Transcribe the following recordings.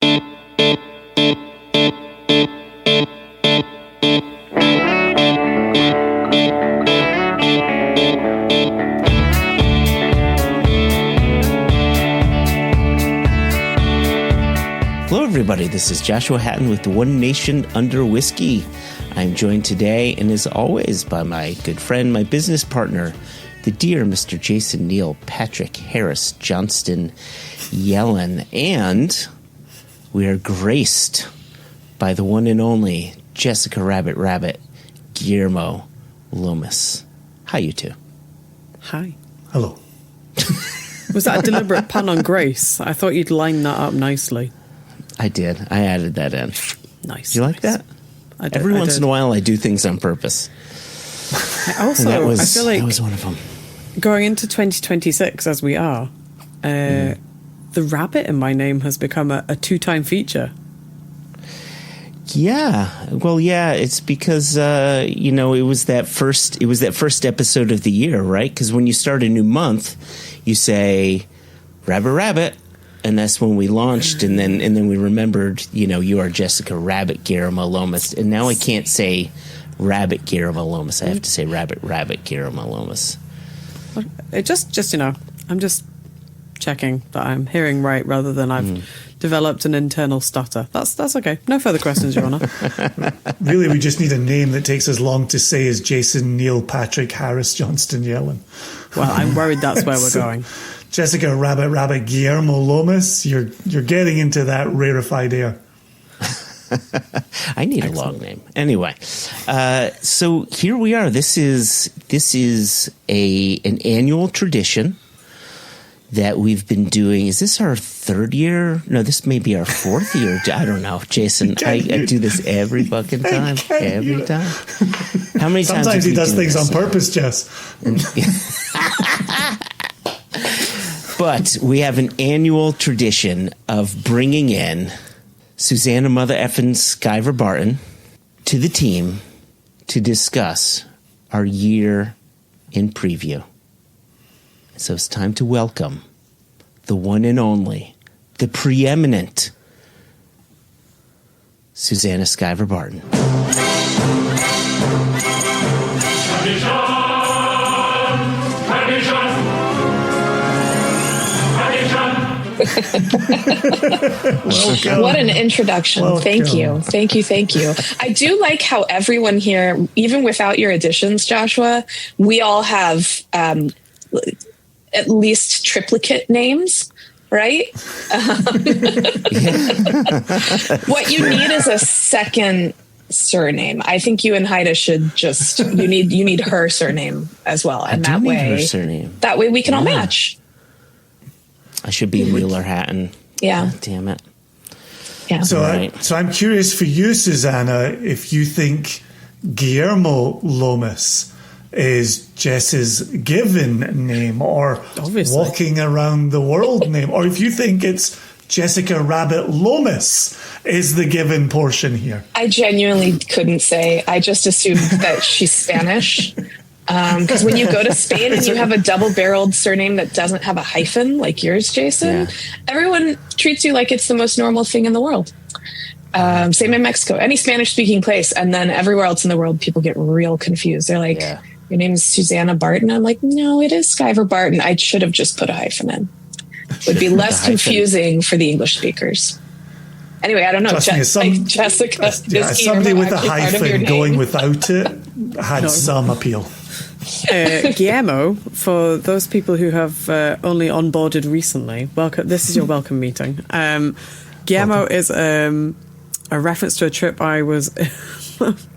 Hello, everybody. This is Joshua Hatton with the One Nation Under Whiskey. I'm joined today, and as always, by my good friend, my business partner, the dear Mr. Jason Neal Patrick Harris Johnston Yellen. And we are graced by the one and only Jessica Rabbit Guillermo Lomas. Hi, you two. Hi. Hello. Was that a deliberate pun on Grace? I thought you'd line that up nicely. I did. I added that in. Nice. Do you like that? I did, Every once in a while, I do things on purpose. I feel like that was one of them. Going into 2026, as we are, the rabbit in my name has become a two-time feature. Yeah. Well, yeah, it's because, it was that first episode of the year, right? Because when you start a new month, you say, rabbit, and that's when we launched, and then we remembered, you are Jessica Rabbit Guillermo Lomas, and now I can't say Rabbit Guillermo Lomas. I have to say Rabbit Guillermo Lomas. It just I'm just checking that I'm hearing right rather than I've developed an internal stutter. That's okay. No further questions, Your Honour. Really, we just need a name that takes as long to say as Jason Neal Patrick Harris Johnston Yellen. Well, I'm worried that's where we're going. Jessica Rabbit Guillermo Lomas, you're getting into that rarefied air. I need a long name. Anyway, so here we are. This is an annual tradition that we've been doing. Is this our third year? No, this may be our fourth year. I don't know, Jason. I do this every fucking time. Every time. How many times? Sometimes he does things on purpose, Jess. But we have an annual tradition of bringing in Susannah Mother Effin Skiver Barton to the team to discuss our year in preview. So it's time to welcome the one and only, the preeminent Susannah Skiver Barton. What an introduction. Welcome. Thank you. I do like how everyone here, even without your additions, Joshua, we all have at least triplicate names, right? What you need is a second surname. I think you and Haida should just you need her surname as well. And I do need her surname. That way we can all match. I should be Mueller Hatton. Yeah. God damn it. Yeah. So Right. I'm curious for you, Susannah, if you think Guillermo Lomas is Jess's given name or Obviously. walking around the world name, or if you think it's Jessica Rabbit Lomas is the given portion here. I genuinely couldn't say. I just assumed that she's Spanish. Because when you go to Spain and you have a double-barreled surname that doesn't have a hyphen like yours, Jason, everyone treats you like it's the most normal thing in the world. Same in Mexico, any Spanish-speaking place. And then everywhere else in the world, people get real confused. They're like, your name is Susannah Barton? I'm like, no, it is Skiver Barton. I should have just put a hyphen in. It would be less confusing for the English speakers. Anyway, I don't know. Jessica. As somebody with a hyphen going without it had some appeal. Guillermo, for those people who have only onboarded recently, welcome. This is your welcome meeting. Guillermo is a reference to a trip I was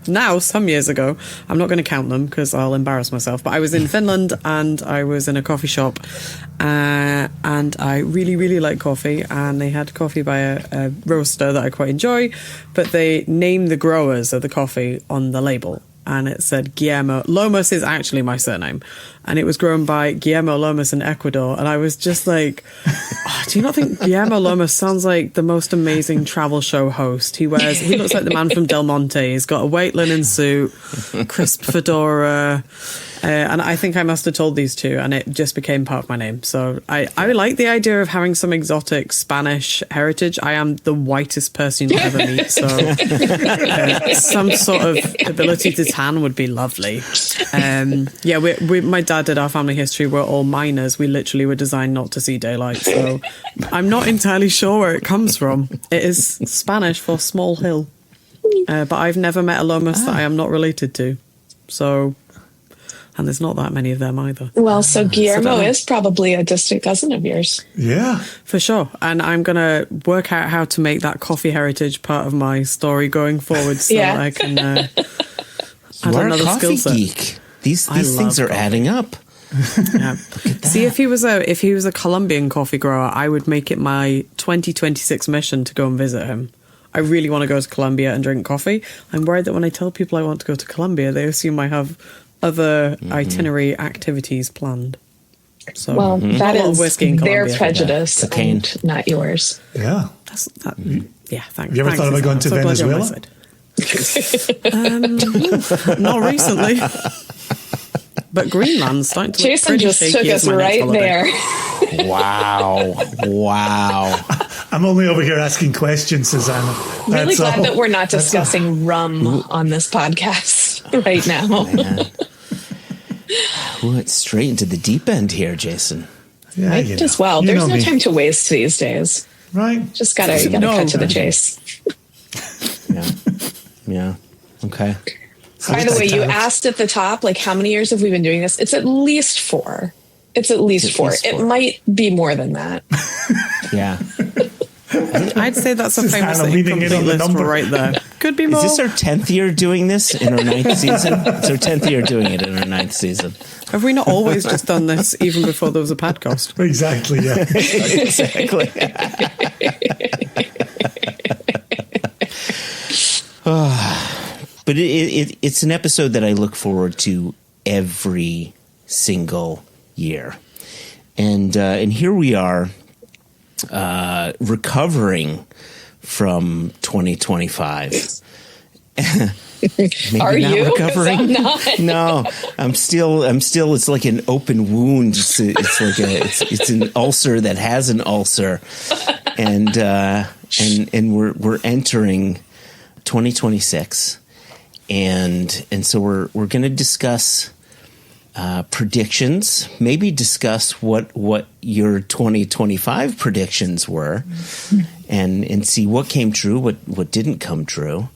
now some years ago. I'm not going to count them because I'll embarrass myself. But I was in Finland and I was in a coffee shop, and I really, really like coffee. And they had coffee by a roaster that I quite enjoy, but they named the growers of the coffee on the label. And it said Guillermo Lomas is actually my surname, and it was grown by Guillermo Lomas in Ecuador. And I was just like, do you not think Guillermo Lomas sounds like the most amazing travel show host? He looks like the man from Del Monte. He's got a white linen suit, crisp fedora, And I think I must have told these two, and it just became part of my name. So I like the idea of having some exotic Spanish heritage. I am the whitest person you'll ever meet, so some sort of ability to tan would be lovely. My dad did our family history. We're all miners. We literally were designed not to see daylight. So I'm not entirely sure where it comes from. It is Spanish for small hill. But I've never met a Lomas that I am not related to. So... And there's not that many of them either. Well, so Guillermo is probably a distant cousin of yours. Yeah. For sure. And I'm going to work out how to make that coffee heritage part of my story going forward so I can add another skill set. Geek. These things are adding up. Yeah. See, if he was a Colombian coffee grower, I would make it my 2026 mission to go and visit him. I really want to go to Colombia and drink coffee. I'm worried that when I tell people I want to go to Colombia, they assume I have other itinerary activities planned. So, that is whiskey in their Colombia. not yours. Yeah. Thanks. Have you ever thought about going to Venezuela? Not recently. But Greenland's starting to look Jason just took us right there. Wow. I'm only over here asking questions, Susannah. Really glad that we're not discussing rum on this podcast right now. We went straight into the deep end here, Jason. Yeah, Just well. There's no time to waste these days. Right. Just gotta cut to the chase. Yeah. Okay. By the way, you asked at the top, like, how many years have we been doing this? It's at least 4. It might be more than that. Yeah. I'd say that's a famous incomplete list right there. Could be more. Is this our 10th year doing this in our 9th season? It's our 10th year doing it in our 9th season. Have we not always just done this even before there was a podcast? Exactly, yeah. Exactly. But it's an episode that I look forward to every single year. And here we are, recovering from 2025. Are you recovering? I'm not. No, I'm still. It's like an open wound. It's an ulcer that has an ulcer, and we're entering 2026, and so we're going to discuss predictions, maybe discuss what your 2025 predictions were, and see what came true, what didn't come true,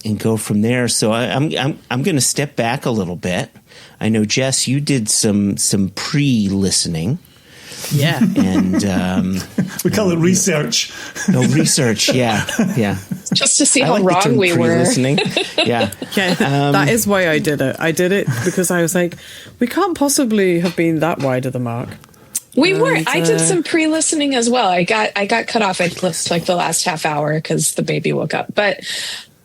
and go from there. So I'm going to step back a little bit. I know, Jess, you did some pre-listening. Yeah. And we call it research. No, research, yeah. Just to see how wrong we were. Listening. Yeah. That is why I did it. I did it because I was like, we can't possibly have been that wide of the mark. We weren't. I did some pre-listening as well. I got cut off. I clipped like the last half hour because the baby woke up. But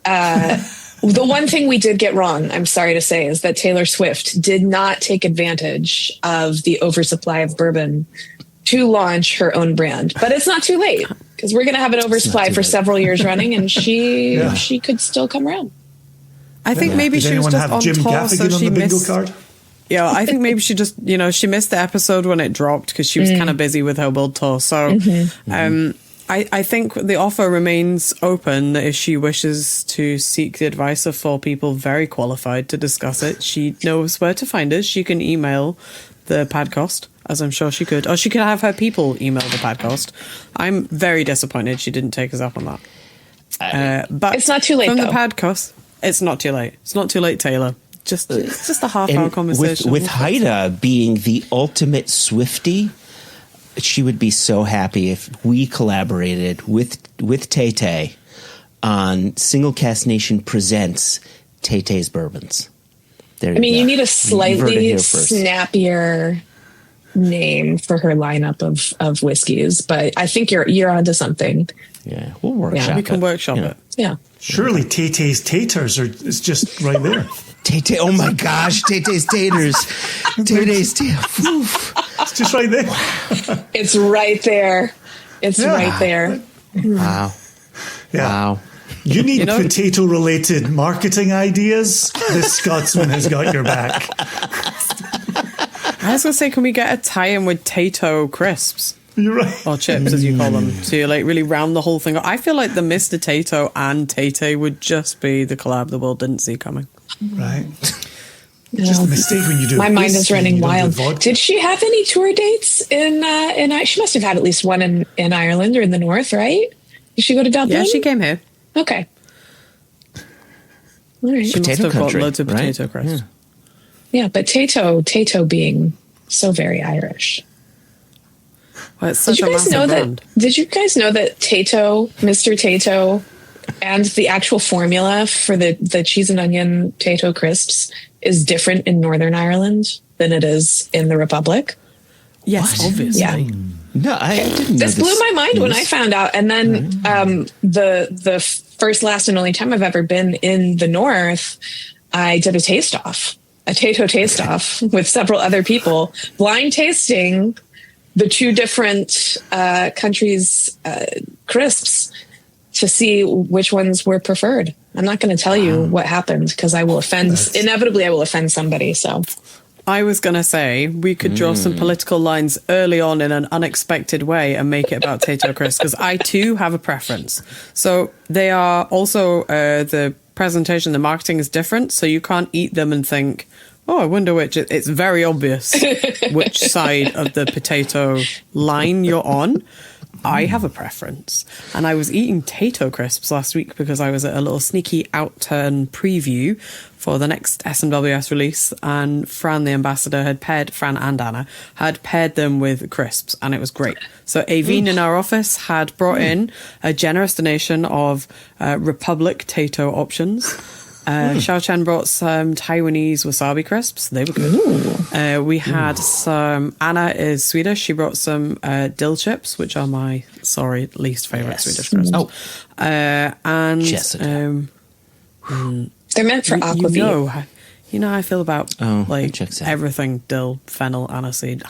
the one thing we did get wrong, I'm sorry to say, is that Taylor Swift did not take advantage of the oversupply of bourbon to launch her own brand. But it's not too late because we're going to have an oversupply for several years running, and she could still come around. I think maybe she was just on tour, so she missed. Card? Yeah, I think maybe she just, she missed the episode when it dropped because she was kind of busy with her world tour. So, I think the offer remains open that if she wishes to seek the advice of 4 people very qualified to discuss it, she knows where to find us. She can email the podcast, as I'm sure she could, or she could have her people email the podcast. I'm very disappointed she didn't take us up on that. But it's not too late, from though. the podcast. It's not too late. It's not too late, Taylor. It's just a half-hour conversation. With Haida being the ultimate Swiftie, she would be so happy if we collaborated with Tay-Tay on Single Cask Nation Presents Tay-Tay's Bourbons. There you need a slightly snappier name for her lineup of whiskeys, but I think you're onto something. Yeah, we'll workshop it. We can workshop it. Yeah. Surely Tay-Tay's taters is just right there. Tay-Tay, oh my gosh, Tay-Tay's taters. Tay-Tay's taters. It's just right there. It's right there. Right there. Wow. Yeah. Wow. You need potato-related marketing ideas? This Scotsman has got your back. I was going to say, can we get a tie-in with Tato crisps? You're right. Or chips, as you call them. So you like really round the whole thing up. I feel like the Mr. Tato and Tay would just be the collab the world didn't see coming. Right. Just a mistake when you do. My mind is whiskey, running you don't do wild. vodka. Did she have any tour dates in? She must have had at least one in Ireland or in the north, right? Did she go to Dublin? Yeah, she came here. Okay. All right. She must Potato have country, got loads of right? potato crisps. Yeah, but Tato being so very Irish. Well, it's Did such you a guys massive know brand. that? Did you guys know that Tato, Mr. Tato, and the actual formula for the cheese and onion Tato crisps is different in Northern Ireland than it is in the Republic? Yes, What? obviously. Yeah. No, I didn't know This blew my mind when I news. found out. And then the first, last, and only time I've ever been in the North, I did a Tato taste off with several other people, blind tasting the two different countries' crisps to see which ones were preferred. I'm not going to tell you what happened because I will inevitably I will offend somebody. So I was going to say we could draw some political lines early on in an unexpected way and make it about Tato crisps because I too have a preference. So they are also the presentation, the marketing is different. So you can't eat them and think, oh, I wonder which. It's very obvious which side of the potato line you're on. I have a preference. And I was eating Tato crisps last week because I was at a little sneaky outturn preview for the next SMWS release. And Fran, the ambassador, Fran and Anna, had paired them with crisps. And it was great. So Aveen in our office had brought in a generous donation of Republic Tato options. Xiao Chen brought some Taiwanese wasabi crisps. They were good. We had some... Anna is Swedish. She brought some dill chips, which are my, least favourite Swedish crisps. Oh. And... Jessica. they're meant for aquavit. You know how I feel about that checks out. everything dill, fennel, aniseed.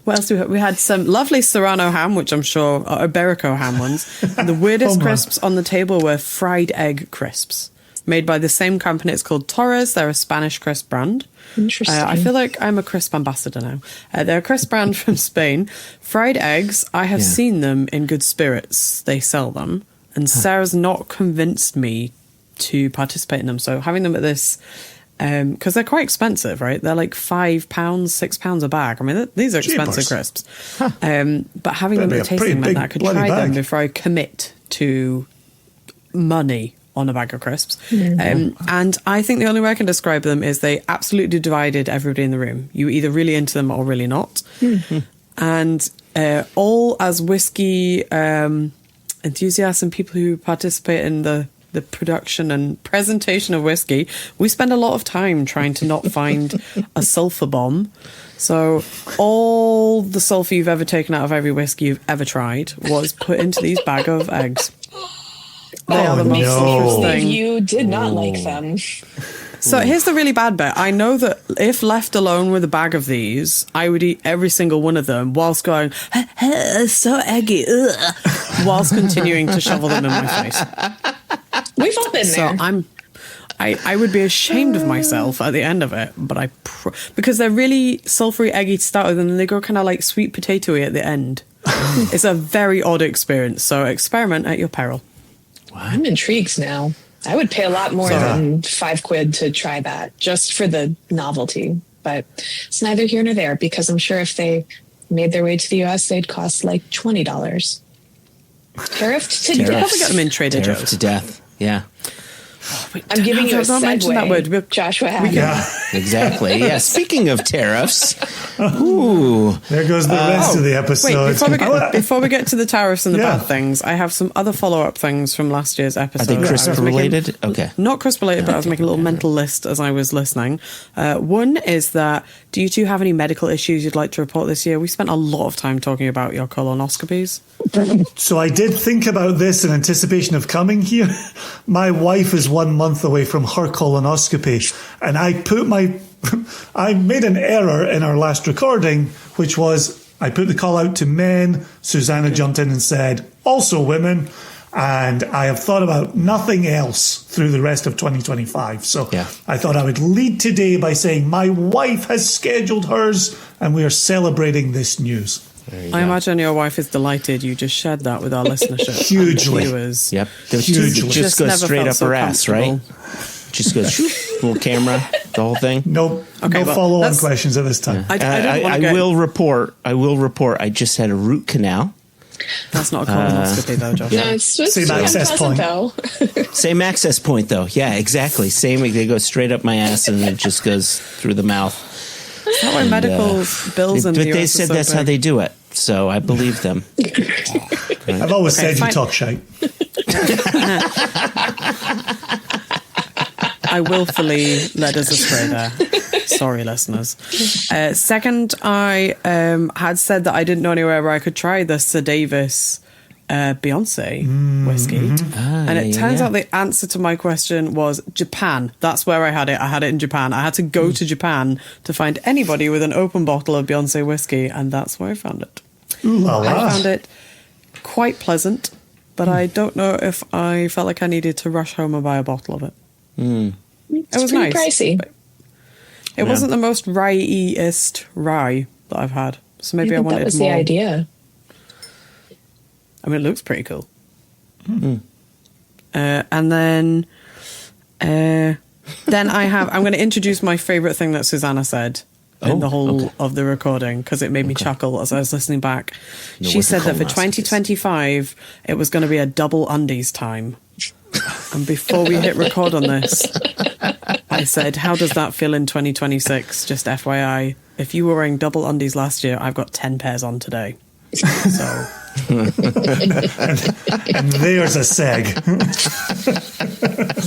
What else do we have? We had some lovely Serrano ham, which I'm sure are Iberico ham ones. The weirdest crisps on the table were fried egg crisps, made by the same company. It's called Torres. They're a Spanish crisp brand. Interesting. I feel like I'm a crisp ambassador now. They're a crisp brand from Spain. Fried eggs, I have seen them in Good Spirits. They sell them. And Sarah's not convinced me to participate in them. So having them at this... because they're quite expensive, right? They're like £5, £6 a bag. I mean, these are expensive crisps. But having them at a tasting meant that I could try them before I commit to money on a bag of crisps. And I think the only way I can describe them is they absolutely divided everybody in the room. You were either really into them or really not. And all as whiskey enthusiasts and people who participate in the production and presentation of whiskey, we spend a lot of time trying to not find a sulfur bomb. So all the sulfur you've ever taken out of every whiskey you've ever tried was put into these bag of eggs. They are the most sulfurous thing. You did not like them. So here's the really bad bit. I know that if left alone with a bag of these, I would eat every single one of them whilst going, so eggy, ugh, whilst continuing to shovel them in my face. We've all been there. So I would be ashamed of myself at the end of it, but because they're really sulfury, eggy to start with, and then they go kind of like sweet potatoey at the end. It's a very odd experience. So experiment at your peril. I'm intrigued now. I would pay a lot more than £5 to try that just for the novelty. But it's neither here nor there because I'm sure if they made their way to the US, they'd cost like $20. Tariffed to death. Probably get them in Trader Tariff Joe's. to death. Yeah. I'm giving you a Don't mention that segue. word. Joshua Exactly. Yeah. Speaking of tariffs, ooh, There goes the rest of the episode. Wait, before we get to the tariffs and the bad things, I have some other follow-up things from last year's episode. are they crisp related? Okay. Not crisp related, but I was making a little mental list as I was listening. One is that, do you two have any medical issues you'd like to report this year? We spent a lot of time talking about your colonoscopies. So I did think about this in anticipation of coming here. My wife is 1 month away from her colonoscopy, and I made an error in our last recording, which was I put the call out to men. Susannah jumped in and said, also women. And I have thought about nothing else through the rest of 2025. So I thought I would lead today by saying my wife has scheduled hers and we are celebrating this news. I imagine your wife is delighted you just shared that with our listenership. Hugely. Viewers. Yep. Hugely. Just goes straight up her ass, right? Just goes, little camera, the whole thing. No follow-on questions at this time. I will report. I just had a root canal. That's not a colonoscopy, though, Josh. No, it's just Same access point. Though. Same access point, though. Yeah, exactly. Same. They go straight up my ass, and it just goes through the mouth. Is that why medical bills in the US But they said so that's big? how they do it, so I believe them. I've always said fine. you talk shite. I willfully led us astray there. Sorry, listeners. Second, I had said that I didn't know anywhere where I could try the Sir Davis Beyonce whiskey. And it turns out the answer to my question was Japan. That's where I had it. I had it in Japan. I had to go to Japan to find anybody with an open bottle of Beyonce whiskey, and that's where I found it. Ooh la la. I found it quite pleasant, but I don't know if I felt like I needed to rush home and buy a bottle of it. It was nice. Pricey. It wasn't the most rye-est rye that I've had, so maybe I wanted that was more. the idea. I mean, it looks pretty cool. And then I'm going to introduce my favourite thing that Susannah said in the whole of the recording, because it made me chuckle as I was listening back. She said that for 2025, it was going to be a double undies time. And before we hit record on this, I said, how does that feel in 2026? Just FYI, if you were wearing double undies last year, I've got 10 pairs on today. So... and there's a seg.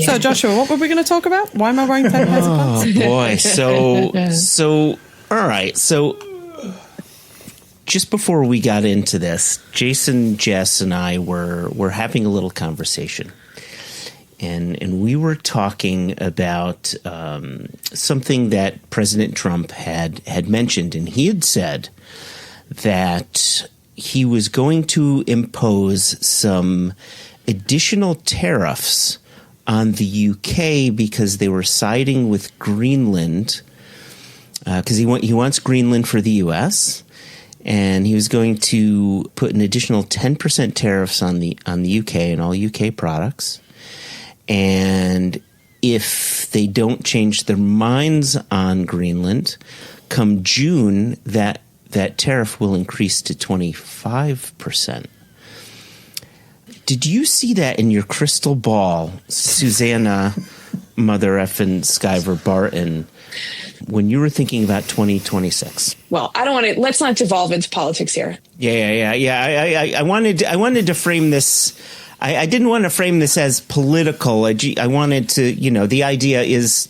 So, Joshua, what were we going to talk about? Why am I wearing 10 pairs of pants? Oh, boy. So, all right. So, just before we got into this, Jason, Jess, and I were having a little conversation. And we were talking about something that President Trump had mentioned. And he had said that he was going to impose some additional tariffs on the UK because they were siding with Greenland, because he wants Greenland for the US, and he was going to put an additional 10% tariffs on the UK and all UK products. And if they don't change their minds on Greenland, come June, that tariff will increase to 25%. Did you see that in your crystal ball, Susannah Mother effing Skiver Barton, when you were thinking about 2026? Well, I don't want to. Let's not devolve into politics here. Yeah. I wanted to frame this. I didn't want to frame this as political. I wanted to, the idea is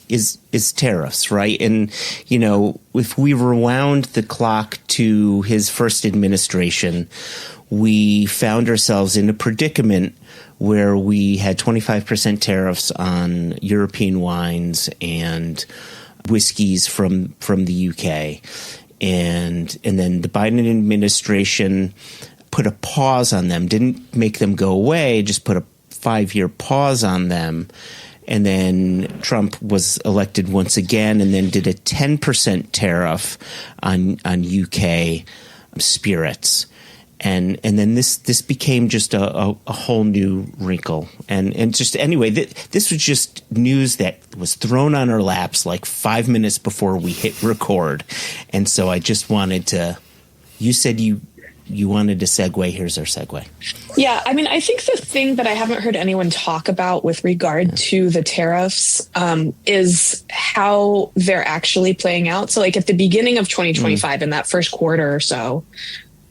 tariffs, right? And, if we rewound the clock to his first administration, we found ourselves in a predicament where we had 25% tariffs on European wines and whiskeys from the UK. And then the Biden administration put a pause on them, didn't make them go away, just put a 5-year pause on them. And then Trump was elected once again and then did a 10% tariff on UK spirits. And then this became just a whole new wrinkle. And just anyway, this was just news that was thrown on our laps like 5 minutes before we hit record. And so I just wanted to, you said you wanted to segue. Here's our segue. Yeah, I mean, I think the thing that I haven't heard anyone talk about with regard to the tariffs is how they're actually playing out. So like at the beginning of 2025, in that first quarter or so,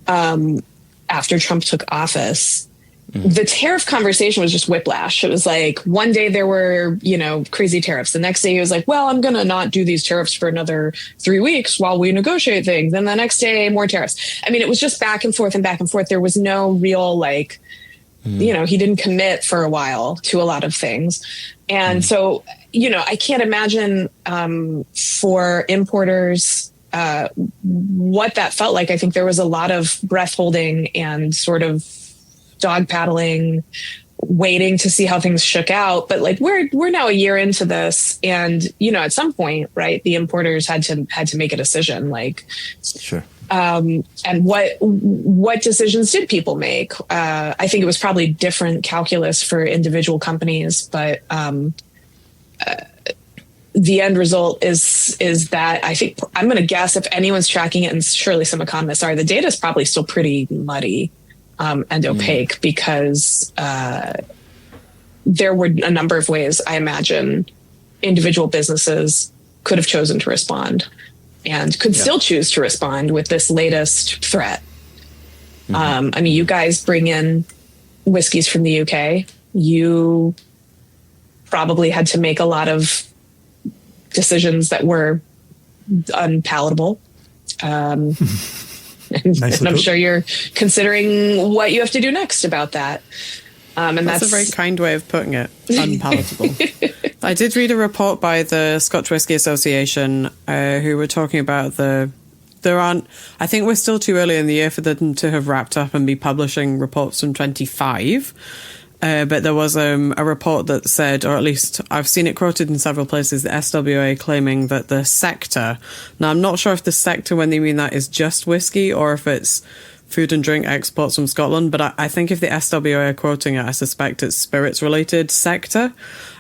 after Trump took office, the tariff conversation was just whiplash. It was like one day there were, crazy tariffs. The next day he was like, well, I'm going to not do these tariffs for another 3 weeks while we negotiate things. Then the next day, more tariffs. I mean, it was just back and forth and back and forth. There was no real he didn't commit for a while to a lot of things. And so, I can't imagine for importers what that felt like. I think there was a lot of breath holding and sort of dog paddling waiting to see how things shook out. But like we're now a year into this, and at some point, right, the importers had to make a decision. Like, sure. And what decisions did people make? I think it was probably different calculus for individual companies, but the end result is that I think I'm going to guess if anyone's tracking it, and surely some economists are, the data is probably still pretty muddy and opaque because there were a number of ways I imagine individual businesses could have chosen to respond and could still choose to respond with this latest threat. I mean, you guys bring in whiskeys from the UK. You probably had to make a lot decisions that were unpalatable. And I'm sure you're considering what you have to do next about that. And that's a very kind way of putting it, unpalatable. I did read a report by the Scotch Whisky Association who were talking about I think we're still too early in the year for them to have wrapped up and be publishing reports from 25. But there was a report that said, or at least I've seen it quoted in several places, the SWA claiming that the sector, now I'm not sure if the sector, when they mean that, is just whiskey or if it's food and drink exports from Scotland, but I think if the SWA are quoting it, I suspect it's spirits-related sector.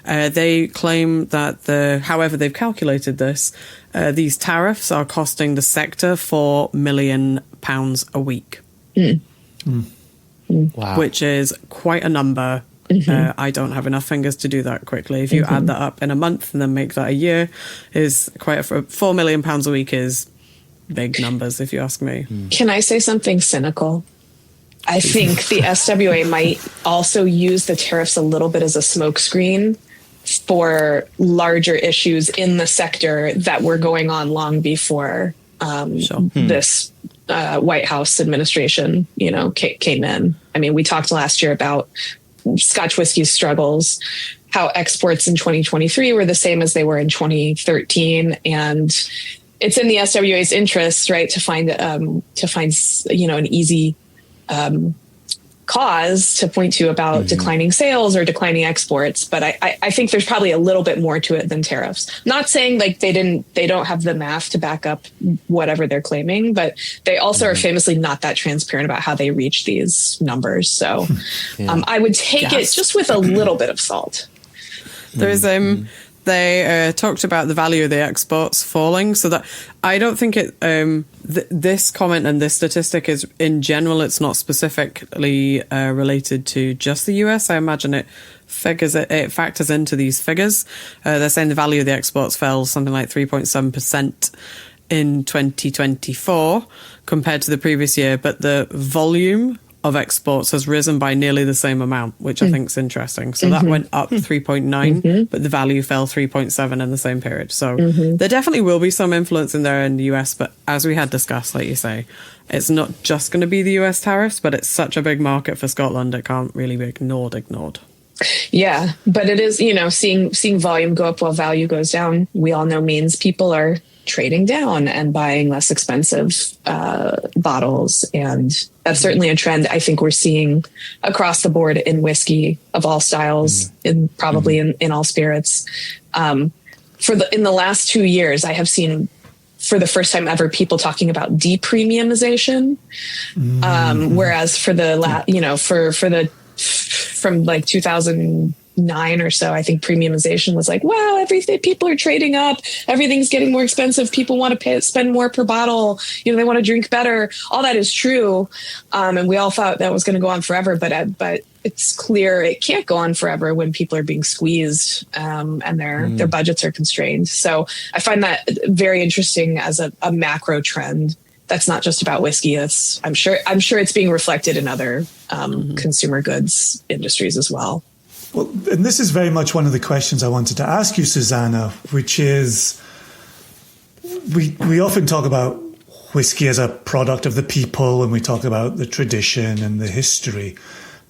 They claim that however they've calculated this, these tariffs are costing the sector £4 million a week. Wow. Which is quite a number. I don't have enough fingers to do that quickly. If you add that up in a month and then make that a year, is quite £4 million a week is big numbers, if you ask me. Can I say something cynical? I think the SWA might also use the tariffs a little bit as a smokescreen for larger issues in the sector that were going on long before this White House administration, came in. I mean, we talked last year about Scotch whiskey's struggles, how exports in 2023 were the same as they were in 2013, and it's in the SWA's interest, right, to find an easy cause to point to about declining sales or declining exports. But I think there's probably a little bit more to it than tariffs. Not saying like they don't have the math to back up whatever they're claiming, but they also are famously not that transparent about how they reach these numbers. So I would take it just with a little bit of salt. There's they talked about the value of the exports falling, so that I don't think it. This comment and this statistic is in general. It's not specifically related to just the US. I imagine it factors into these figures. They're saying the value of the exports fell something like 3.7% in 2024 compared to the previous year, but the volume of exports has risen by nearly the same amount, which I think is interesting. So that went up 3.9, but the value fell 3.7 in the same period. So there definitely will be some influence in there in the US, but as we had discussed, like you say, it's not just going to be the US tariffs, but it's such a big market for Scotland, it can't really be ignored. Yeah, but it is, seeing volume go up while value goes down, we all know means people are trading down and buying less expensive bottles. And that's certainly a trend I think we're seeing across the board in whiskey of all styles, in all spirits. In the last 2 years, I have seen for the first time ever people talking about depremiumization. Whereas for the from like 2009 or so, I think premiumization was like, wow, everything, people are trading up, everything's getting more expensive, people want to spend more per bottle, they want to drink better. All that is true, and we all thought that was going to go on forever, but it's clear it can't go on forever when people are being squeezed and their budgets are constrained. So I find that very interesting as a macro trend. That's not just about whiskey. I'm sure it's being reflected in other consumer goods industries as well. Well, and this is very much one of the questions I wanted to ask you, Susannah, which is we often talk about whiskey as a product of the people, and we talk about the tradition and the history.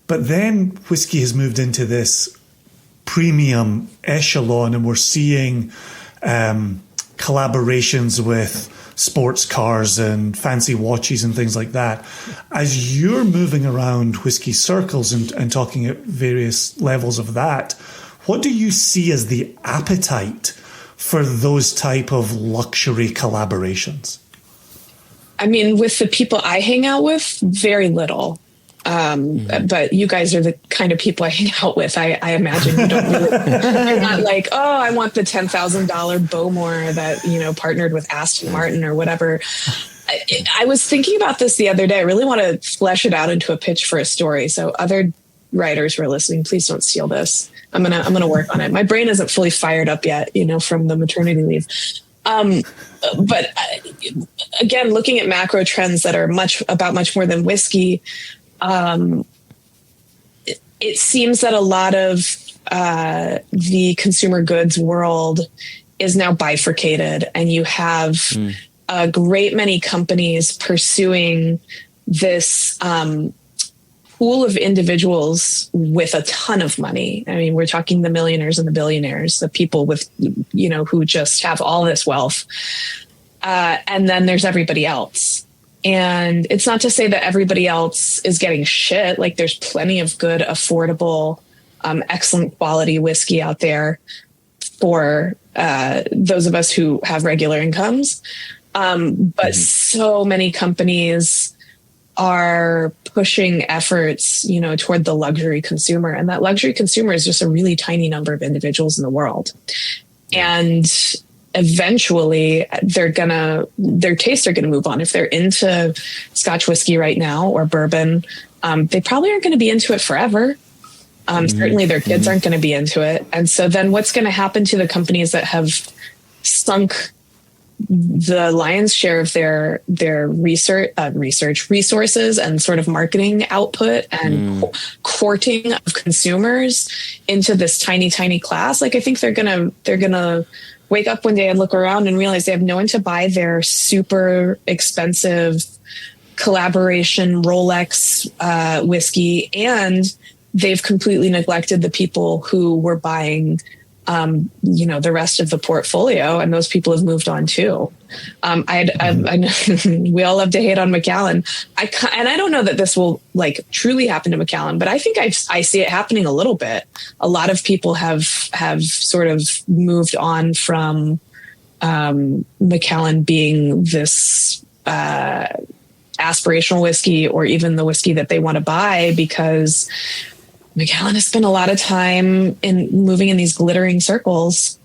But then whiskey has moved into this premium echelon, and we're seeing collaborations with sports cars and fancy watches and things like that. As you're moving around whiskey circles and talking at various levels of that, what do you see as the appetite for those type of luxury collaborations? I mean, with the people I hang out with, very little. But you guys are the kind of people I hang out with. I imagine you don't really, you're not like, oh, I want the $10,000 Bowmore that, partnered with Aston Martin or whatever. I was thinking about this the other day. I really want to flesh it out into a pitch for a story. So other writers who are listening, please don't steal this. I'm going to work on it. My brain isn't fully fired up yet, from the maternity leave. But again, looking at macro trends that are much more than whiskey, it seems that a lot of the consumer goods world is now bifurcated, and you have a great many companies pursuing this pool of individuals with a ton of money. I mean, we're talking the millionaires and the billionaires, the people with, who just have all this wealth. And then there's everybody else. And it's not to say that everybody else is getting shit. Like, there's plenty of good, affordable, excellent quality whiskey out there for those of us who have regular incomes. But so many companies are pushing efforts, toward the luxury consumer. And that luxury consumer is just a really tiny number of individuals in the world. And eventually their tastes are going to move on. If they're into Scotch whiskey right now or bourbon, they probably aren't going to be into it forever. Certainly their kids aren't going to be into it. And so then what's going to happen to the companies that have sunk the lion's share of their research resources and sort of marketing output and courting of consumers into this tiny class? Like, I think they're gonna wake up one day and look around and realize they have no one to buy their super expensive collaboration Rolex whiskey, and they've completely neglected the people who were buying the rest of the portfolio, and those people have moved on too. We all love to hate on Macallan. I don't know that this will truly happen to Macallan, but I think I see it happening a little bit. A lot of people have sort of moved on from Macallan being this aspirational whiskey, or even the whiskey that they want to buy, because Macallan has spent a lot of time in moving in these glittering circles.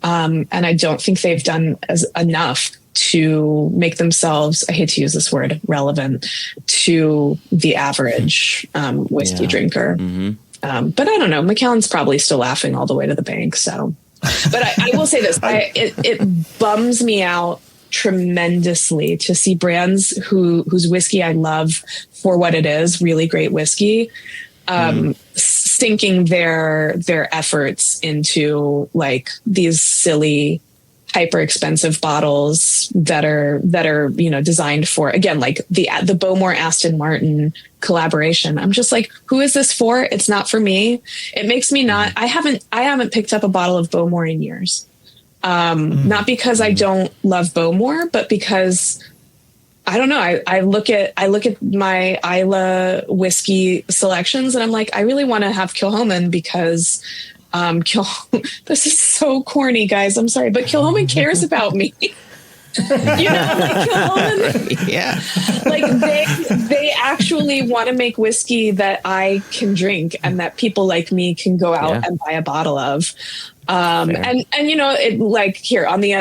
And I don't think they've done enough to make themselves, I hate to use this word, relevant to the average whiskey drinker. But I don't know. Macallan's probably still laughing all the way to the bank. So, but I will say this, it bums me out tremendously to see brands whose whiskey I love for what it is, really great whiskey, sinking their efforts into these silly, hyper expensive bottles that are designed for, again, the Bowmore Aston Martin collaboration. I'm just like, who is this for? It's not for me. It makes me not. I haven't picked up a bottle of Bowmore in years. Not because I don't love Bowmore, but because I don't know. I look at my Isla whiskey selections, and I'm like, I really want to have Kilchoman because this is so corny, guys. I'm sorry, but Kilchoman cares about me. Kilchoman, yeah, they actually want to make whiskey that I can drink and that people like me can go out and buy a bottle of. And here on the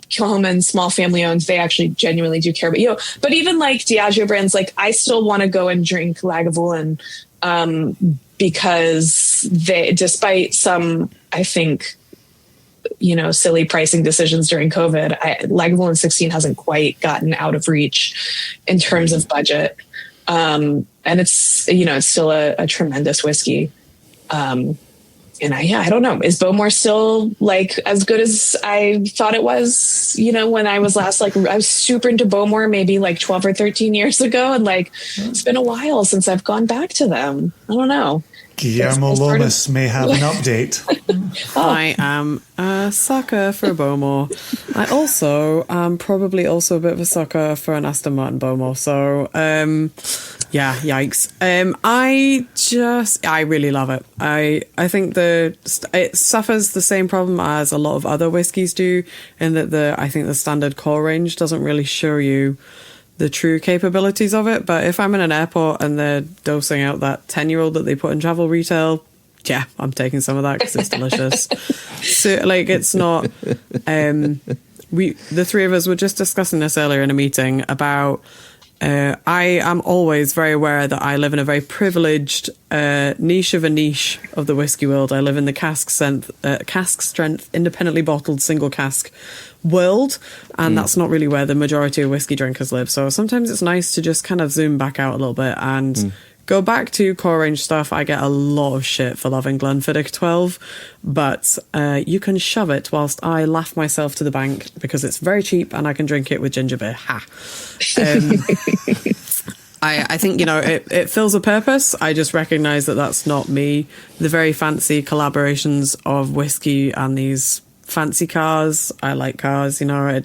Kilchoman, small family owned, they actually genuinely do care about but even Diageo brands, I still want to go and drink Lagavulin because they, despite some, I think, silly pricing decisions during COVID, Lagavulin 16 hasn't quite gotten out of reach in terms of budget. And it's, it's still a tremendous whiskey. And I don't know. Is Bowmore still as good as I thought it was? When I was last I was super into Bowmore maybe 12 or 13 years ago, and it's been a while since I've gone back to them. I don't know. Guillermo Lomas may have an update. I am a sucker for a Bowmore. I also am probably also a bit of a sucker for an Aston Martin Bowmore. So, yeah, yikes. I really love it. I think it suffers the same problem as a lot of other whiskies do, in that I think the standard core range doesn't really show you the true capabilities of it. But if I'm in an airport and they're dosing out that 10-year-old that they put in travel retail, yeah, I'm taking some of that because it's delicious. So, like, it's not... the three of us were just discussing this earlier in a meeting about... I am always very aware that I live in a very privileged niche of a niche of the whiskey world. I live in the cask strength, independently bottled single cask world, and that's not really where the majority of whiskey drinkers live. So sometimes it's nice to just kind of zoom back out a little bit and go back to core range stuff. I get a lot of shit for loving Glenfiddich 12, but you can shove it whilst I laugh myself to the bank because it's very cheap and I can drink it with ginger beer. Ha! I think, it fills a purpose. I just recognise that that's not me. The very fancy collaborations of whiskey and these fancy cars. I like cars, I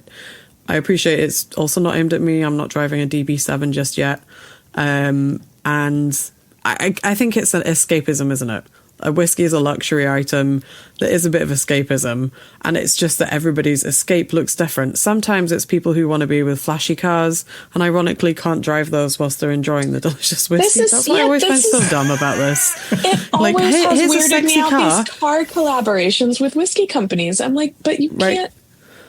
appreciate it's also not aimed at me. I'm not driving a DB7 just yet. And I think it's an escapism, isn't it? A whiskey is a luxury item that is a bit of escapism, and it's just that everybody's escape looks different. Sometimes it's people who want to be with flashy cars and ironically can't drive those whilst they're enjoying the delicious whiskey. That's what I always find so dumb about this. It always has weirded me out, these car collaborations with whiskey companies. I'm like, but you can't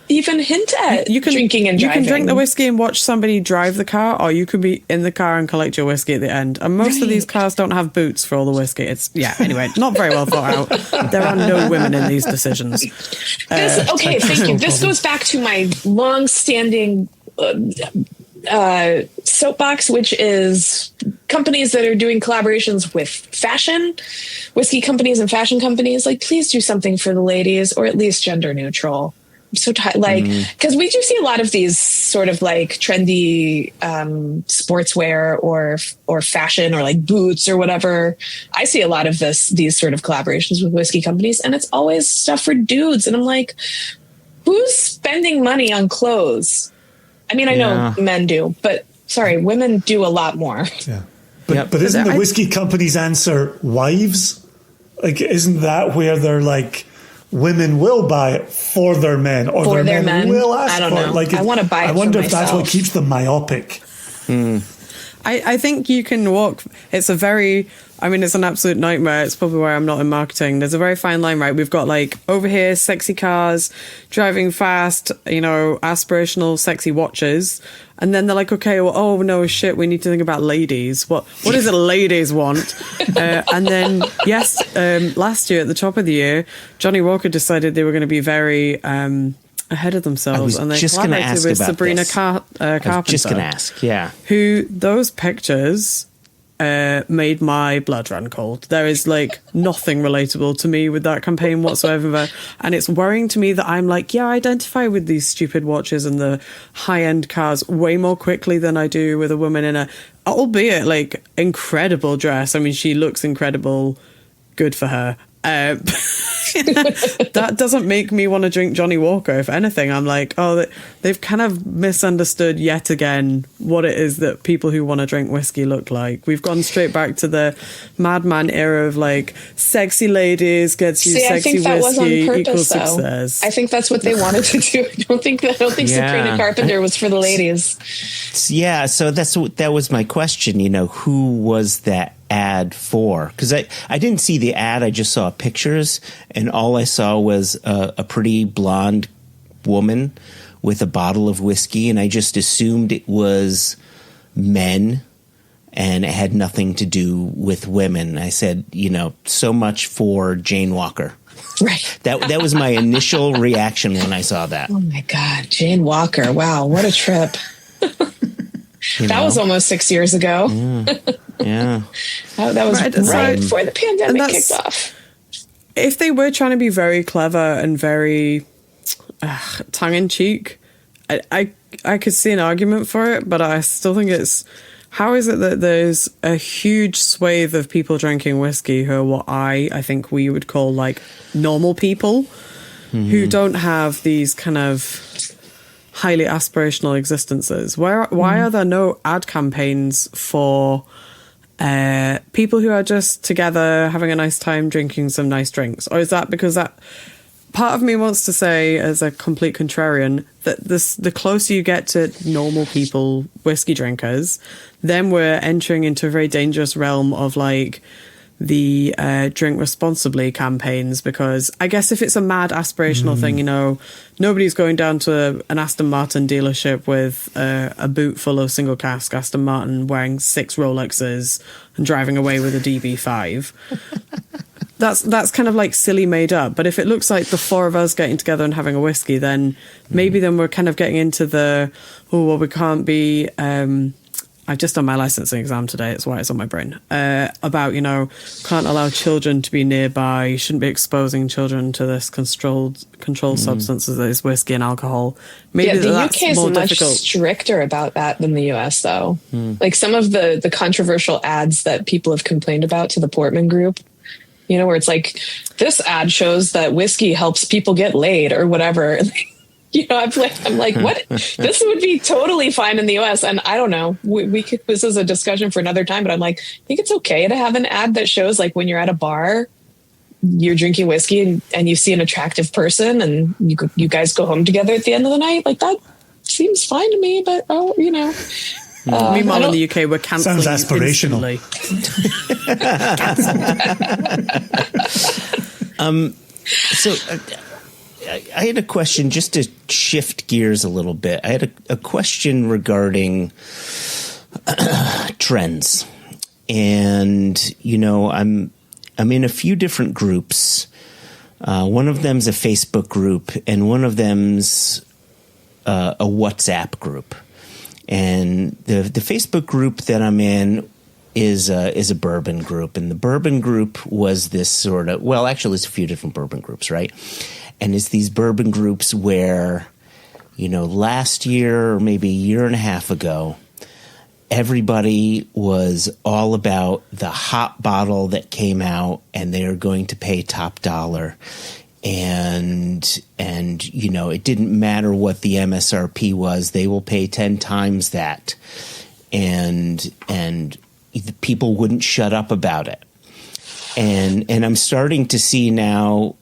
even hint at drinking and driving. You can drink the whiskey and watch somebody drive the car, or you could be in the car and collect your whiskey at the end. And most of these cars don't have boots for all the whiskey. Anyway, not very well thought out. There are no women in these decisions. Thank you. This goes back to my long-standing soapbox, which is companies that are doing collaborations with fashion, whiskey companies and fashion companies. Like, please do something for the ladies, or at least gender neutral. So because we do see a lot of these sort of like trendy sportswear or fashion or like boots or whatever. I see a lot of these sort of collaborations with whiskey companies, and it's always stuff for dudes. And I'm like, who's spending money on clothes? I mean, I know men do, but sorry, women do a lot more. Yeah. But isn't the whiskey company's answer wives? Like, isn't that where they're like, women will buy it for their men, or for their men will ask I don't know. for it? Like, I want to buy it. I wonder for if myself. that's what keeps them myopic. I think you can walk. It's an absolute nightmare. It's probably why I'm not in marketing. There's a very fine line, right? We've got like over here, sexy cars, driving fast, aspirational, sexy watches. And then they're like, okay, well, oh no, shit, we need to think about ladies. What is it ladies want? And then, last year at the top of the year, Johnny Walker decided they were going to be very ahead of themselves, and they collaborated with Sabrina Carpenter. I was just going to ask, who those pictures made my blood run cold. There is like nothing relatable to me with that campaign whatsoever, and it's worrying to me that I'm like, I identify with these stupid watches and the high-end cars way more quickly than I do with a woman in a, albeit like, incredible dress. I mean, she looks incredible. Good for her. That doesn't make me want to drink Johnny Walker. If anything, I'm like, they've kind of misunderstood yet again what it is that people who want to drink whiskey look like. We've gone straight back to the Madman era of like, sexy ladies gets you sexy whiskey equals success. I think that's what they wanted to do. I don't think Sabrina Carpenter was for the ladies. Yeah, so that was my question. Who was that ad for? Because I didn't see the ad. I just saw pictures, and all I saw was a pretty blonde woman with a bottle of whiskey, and I just assumed it was men and it had nothing to do with women. I said, so much for Jane Walker. Right. That was my initial reaction when I saw that. Oh my God, Jane Walker. Wow, what a trip. That was almost 6 years ago. Yeah. That was right before the pandemic kicked off. If they were trying to be very clever and very tongue-in-cheek, I could see an argument for it, but I still think it's How is it that there's a huge swathe of people drinking whiskey who are what I think we would call like normal people, who don't have these kind of highly aspirational existences? Why are there no ad campaigns for people who are just together having a nice time drinking some nice drinks? Or is that because that part of me wants to say, as a complete contrarian, that the closer you get to normal people, whiskey drinkers, then we're entering into a very dangerous realm of like the drink responsibly campaigns, because I guess if it's a mad aspirational thing, you know, nobody's going down to an Aston Martin dealership with a boot full of single cask Aston Martin, wearing 6 Rolexes and driving away with a DB5. That's kind of like silly made up. But if it looks like the 4 of us getting together and having a whiskey, then maybe then we're kind of getting into the, we can't be... I've just done my licensing exam today. It's why it's on my brain. About, you know, can't allow children to be nearby. You shouldn't be exposing children to this controlled substances that is whiskey and alcohol. Maybe the that's UK is more much difficult. stricter about that than the US, though. Like some of the controversial ads that people have complained about to the Portman Group, you know, where it's like, this ad shows that whiskey helps people get laid or whatever. You know, I'm like, what? This would be totally fine in the US. And I don't know, we could, this is a discussion for another time, but I'm like, I think it's okay to have an ad that shows like when you're at a bar, you're drinking whiskey and you see an attractive person and you guys go home together at the end of the night. Like that seems fine to me, but you know. Meanwhile, in the UK, we're cancelling. Sounds aspirational. I had a question, just to shift gears a little bit. I had a question regarding trends. And, you know, I'm in a few different groups. One of them's a Facebook group, and one of them's a WhatsApp group. And the Facebook group that I'm in is a bourbon group. And the bourbon group was this sort of, well, actually, it's a few different bourbon groups, right? And it's these bourbon groups where, you know, last year or maybe a year and a half ago, everybody was all about the hot bottle that came out and they are going to pay top dollar. And you know, it didn't matter what the MSRP was, they will pay 10 times that. And the people wouldn't shut up about it. And I'm starting to see now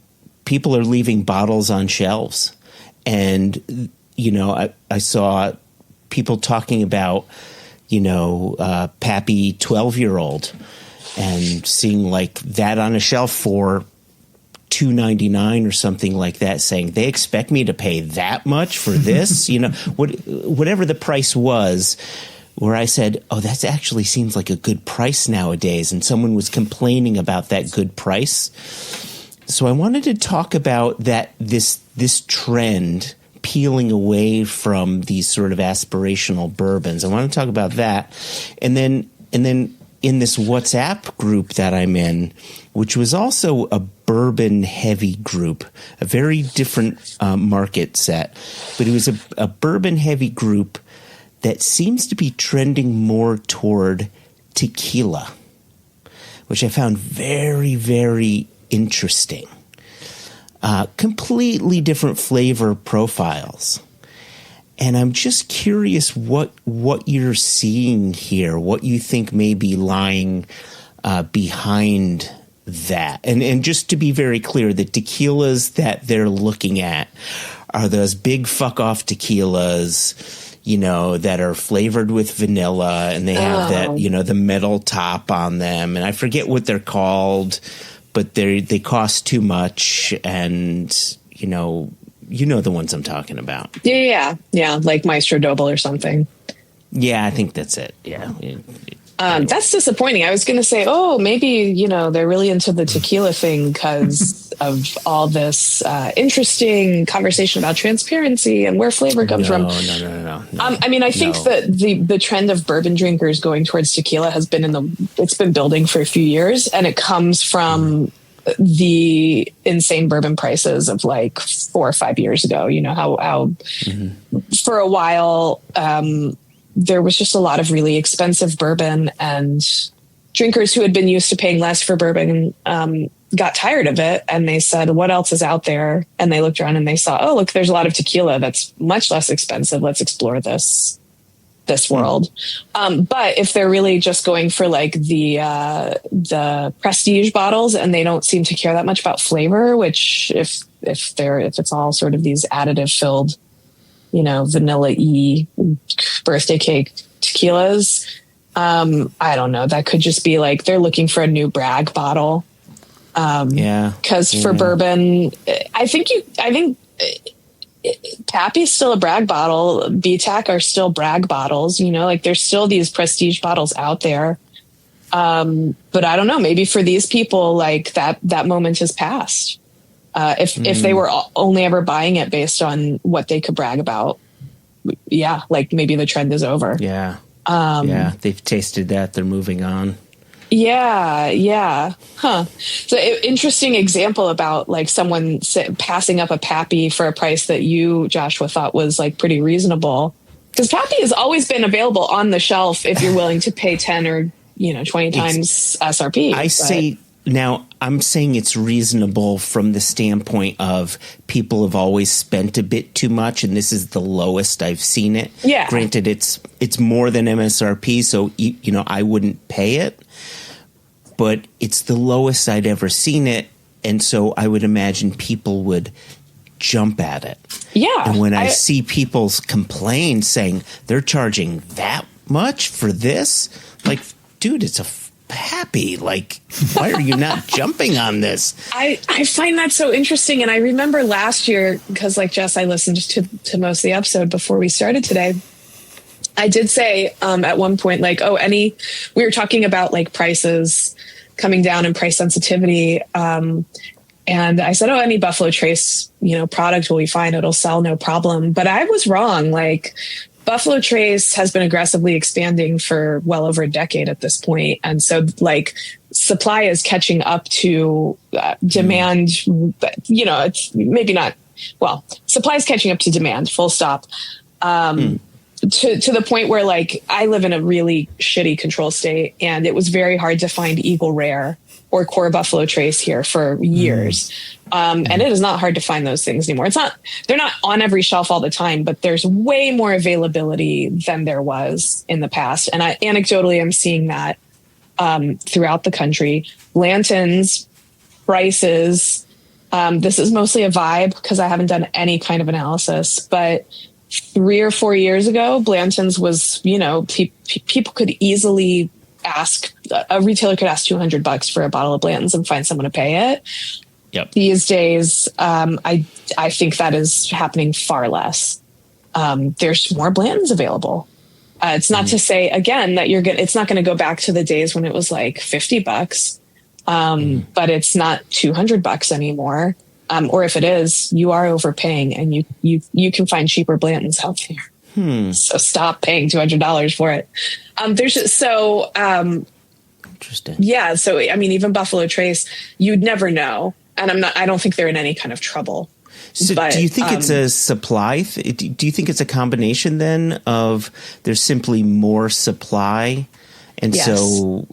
people are leaving bottles on shelves. And, you know, I saw people talking about, you know, Pappy 12-year-old and seeing like that on a shelf for $2.99 or something like that, saying they expect me to pay that much for this, you know, whatever the price was, where I said, oh, that actually seems like a good price nowadays. And someone was complaining about that good price. So I wanted to talk about that, this trend peeling away from these sort of aspirational bourbons. I want to talk about that. And then in this WhatsApp group that I'm in, which was also a bourbon heavy group, a very different market set, but it was a bourbon heavy group that seems to be trending more toward tequila, which I found very, very interesting. Completely different flavor profiles. And I'm just curious what you're seeing here, what you think may be lying behind that. And just to be very clear, the tequilas that they're looking at are those big fuck-off tequilas, you know, that are flavored with vanilla, and they have that, you know, the metal top on them. And I forget what they're called, but they cost too much, and, you know the ones I'm talking about. Yeah, like Maestro Double or something. Yeah, I think that's it. Yeah. That's disappointing. I was going to say, oh, maybe, you know, they're really into the tequila thing because of all this interesting conversation about transparency and where flavor comes from. No. I mean, I think that the trend of bourbon drinkers going towards tequila has been it's been building for a few years, and it comes from the insane bourbon prices of like 4 or 5 years ago. You know, how for a while, there was just a lot of really expensive bourbon, and drinkers who had been used to paying less for bourbon got tired of it, and they said, what else is out there? And they looked around and they saw, oh, look, there's a lot of tequila that's much less expensive. Let's explore this world. But if they're really just going for like the prestige bottles, and they don't seem to care that much about flavor, which if it's all sort of these additive filled, vanilla-y birthday cake tequilas, I don't know. That could just be like they're looking for a new brag bottle. Because for bourbon, I think Pappy's still a brag bottle. BTAC are still brag bottles. Like there's still these prestige bottles out there. But I don't know. Maybe for these people, like that moment has passed. If they were only ever buying it based on what they could brag about, like maybe the trend is over. Yeah. They've tasted that. They're moving on. Yeah. Huh. So interesting example about like someone passing up a Pappy for a price that you, Joshua, thought was like pretty reasonable. Because Pappy has always been available on the shelf if you're willing to pay 10 or 20 times SRP. Now, I'm saying it's reasonable from the standpoint of people have always spent a bit too much, and this is the lowest I've seen it. Yeah. Granted, it's more than MSRP, so I wouldn't pay it, but it's the lowest I'd ever seen it, and so I would imagine people would jump at it. Yeah. And when I see people complain saying they're charging that much for this, like, dude, it's a Pappy. Like, why are you not jumping on this? I find that so interesting. And I remember last year, because like Jess, I listened to most of the episode before we started today. I did say at one point, like, we were talking about like prices coming down and price sensitivity. And I said, any Buffalo Trace, product will be fine. It'll sell, no problem. But I was wrong. Like, Buffalo Trace has been aggressively expanding for well over a decade at this point. And so like supply is catching up to demand, it's maybe not, supply is catching up to demand, full stop. To the point where like I live in a really shitty control state, and it was very hard to find Eagle Rare or core Buffalo Trace here for years. And it is not hard to find those things anymore. They're not on every shelf all the time, but there's way more availability than there was in the past. And anecdotally, I'm seeing that throughout the country. Blanton's prices, this is mostly a vibe because I haven't done any kind of analysis, but 3 or 4 years ago, Blanton's was, people could easily a retailer could ask $200 for a bottle of Blanton's and find someone to pay it. Yep. These days, I think that is happening far less. There's more Blanton's available. It's not to say again that it's not going to go back to the days when it was like $50, but it's not $200 anymore. Or if it is, you are overpaying, and you can find cheaper Blanton's out there. So stop paying $200 for it. Interesting. Yeah. So, I mean, even Buffalo Trace, you'd never know. And I don't think they're in any kind of trouble. So do you think it's a supply? Do you think it's a combination then of there's simply more supply? And yes. So,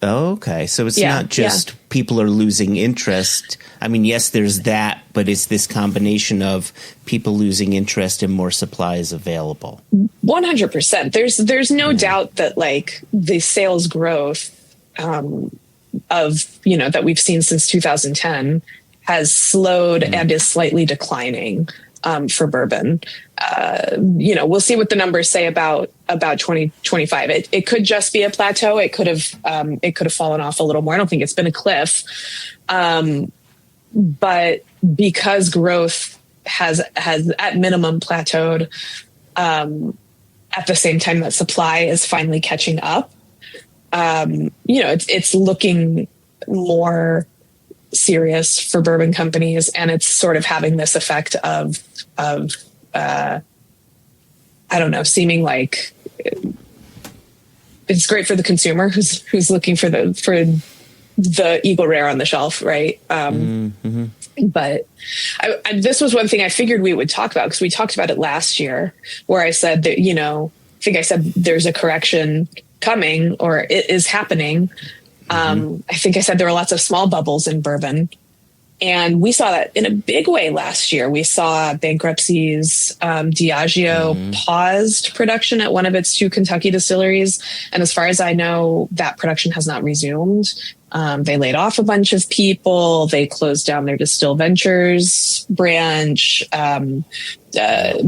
okay. So it's not just people are losing interest. I mean, yes, there's that, but it's this combination of people losing interest and more supply is available. 100%. There's no doubt that like the sales growth that we've seen since 2010 has slowed and is slightly declining for bourbon. We'll see what the numbers say about 2025. It could just be a plateau. It could have fallen off a little more. I don't think it's been a cliff. But because growth has at minimum plateaued, at the same time that supply is finally catching up, it's looking more serious for bourbon companies, and it's sort of having this effect of I don't know, seeming like it's great for the consumer who's looking for the Eagle Rare on the shelf, right? But this was one thing I figured we would talk about, because we talked about it last year, where I said that, think I said there's a correction coming, or it is happening. I think I said there were lots of small bubbles in bourbon. And we saw that in a big way last year. We saw bankruptcies. Diageo paused production at one of its 2 Kentucky distilleries. And as far as I know, that production has not resumed. They laid off a bunch of people. They closed down their Distill Ventures branch.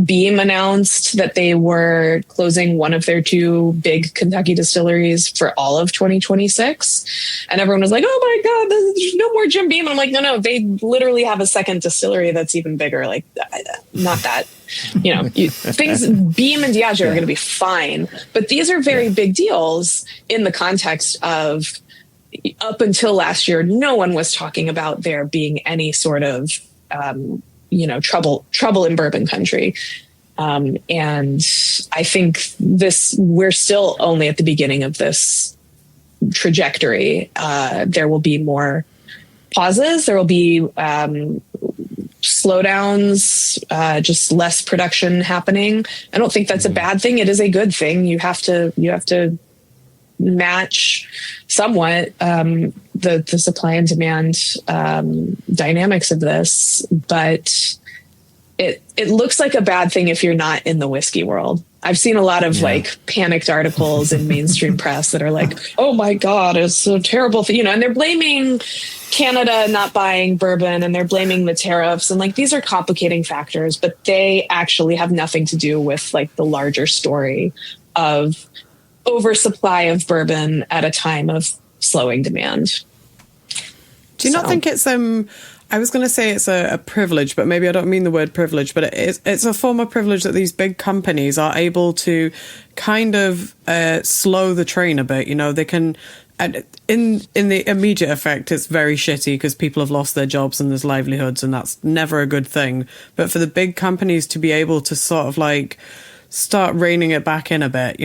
Beam announced that they were closing one of their 2 big Kentucky distilleries for all of 2026. And everyone was like, oh my God, there's no more Jim Beam. I'm like, no, they literally have a second distillery that's even bigger. Like, not that, things, Beam and Diageo are going to be fine. But these are very big deals in the context of, up until last year, no one was talking about there being any sort of, trouble in bourbon country. And I think we're still only at the beginning of this trajectory. There will be more pauses. There will be slowdowns, just less production happening. I don't think that's a bad thing. It is a good thing. You have to match somewhat the supply and demand dynamics of this, but it looks like a bad thing if you're not in the whiskey world. I've seen a lot of like panicked articles in mainstream press that are like, oh my God, it's a terrible thing, and they're blaming Canada not buying bourbon, and they're blaming the tariffs, and like these are complicating factors, but they actually have nothing to do with like the larger story of oversupply of bourbon at a time of slowing demand. Do you not think it's I was going to say it's a privilege, but maybe I don't mean the word privilege, but it's a form of privilege that these big companies are able to kind of slow the train a bit. They can, and in the immediate effect, it's very shitty because people have lost their jobs and there's livelihoods, and that's never a good thing. But for the big companies to be able to sort of like start reining it back in a bit,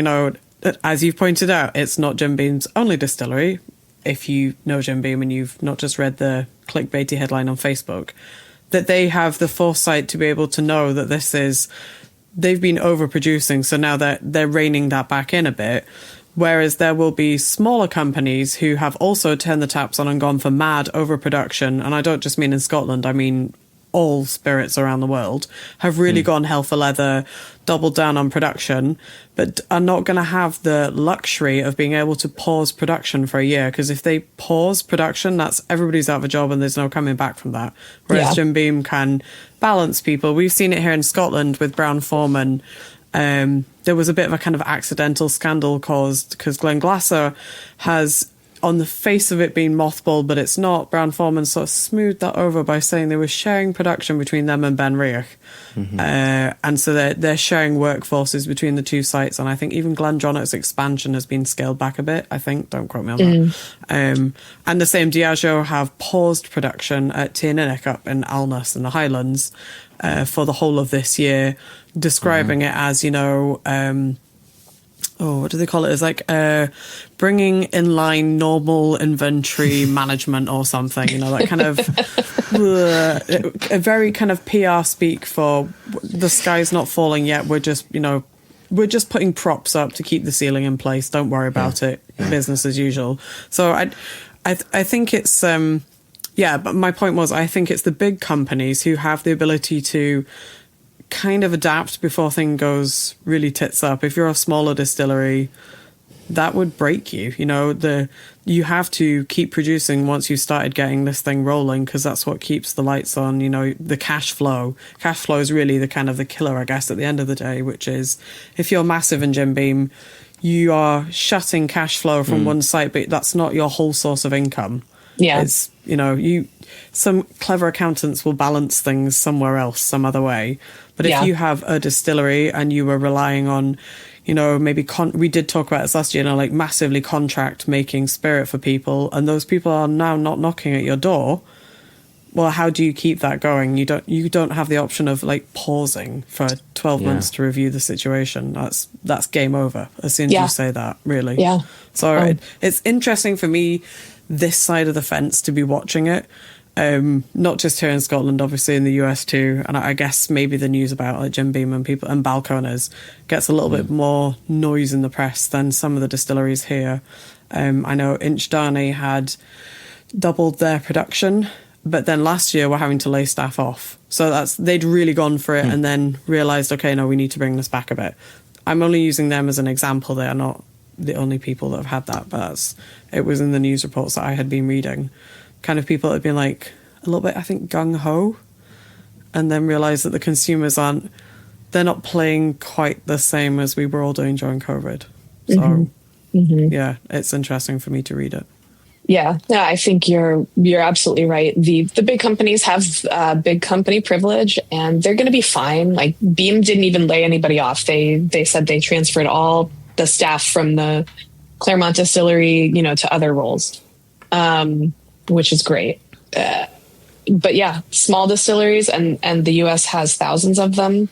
as you've pointed out, it's not Jim Beam's only distillery. If you know Jim Beam and you've not just read the clickbaity headline on Facebook, that they have the foresight to be able to know that they've been overproducing. So now they're reining that back in a bit. Whereas there will be smaller companies who have also turned the taps on and gone for mad overproduction. And I don't just mean in Scotland, I mean all spirits around the world have really gone hell for leather, doubled down on production, but are not going to have the luxury of being able to pause production for a year. Because if they pause production, that's everybody's out of a job and there's no coming back from that. Whereas Jim Beam can balance people. We've seen it here in Scotland with Brown-Forman. There was a bit of a kind of accidental scandal caused because Glenglassaugh has, on the face of it, being mothballed, but it's not. Brown-Forman sort of smoothed that over by saying they were sharing production between them and Ben Riach. And so they're sharing workforces between the 2 sites. And I think even Glendronach's expansion has been scaled back a bit, I think. Don't quote me on that. And the same Diageo have paused production at Tierninnick up in Alness in the Highlands for the whole of this year, describing it as, what do they call it? It's like bringing in line normal inventory management or something, that kind of a very kind of PR speak for the sky's not falling yet. We're just putting props up to keep the ceiling in place. Don't worry about it. Business as usual. So I think it's but my point was, I think it's the big companies who have the ability to kind of adapt before thing goes really tits up. If you're a smaller distillery, that would break you. You have to keep producing once you started getting this thing rolling, because that's what keeps the lights on. The cash flow is really the kind of the killer, I guess, at the end of the day, which is if you're massive in Jim Beam, you are shutting cash flow from one site, but that's not your whole source of income. It's some clever accountants will balance things somewhere else, some other way. But if you have a distillery and you were relying on, maybe we did talk about this last year, like massively contract making spirit for people, and those people are now not knocking at your door. Well, how do you keep that going? You don't have the option of like pausing for 12 months to review the situation. That's game over as soon as you say that, really. So it's interesting for me, this side of the fence, to be watching it. not just here in Scotland, obviously in the US too. And I guess maybe the news about like Jim Beam and people and Balcones gets a little bit more noise in the press than some of the distilleries here. I know Inchdarney had doubled their production, but then last year we're having to lay staff off. So they'd really gone for it and then realised, okay, no, we need to bring this back a bit. I'm only using them as an example. They are not the only people that have had that, but it was in the news reports that I had been reading. Kind of people that had been like a little bit, I think, gung-ho, and then realised that the consumers they're not playing quite the same as we were all doing during COVID. So, yeah, it's interesting for me to read it. Yeah, I think you're absolutely right. The big companies have big company privilege, and they're going to be fine. Like Beam didn't even lay anybody off. They said they transferred all the staff from the Claremont distillery, to other roles, which is great. But yeah, small distilleries, and the U.S. has thousands of them.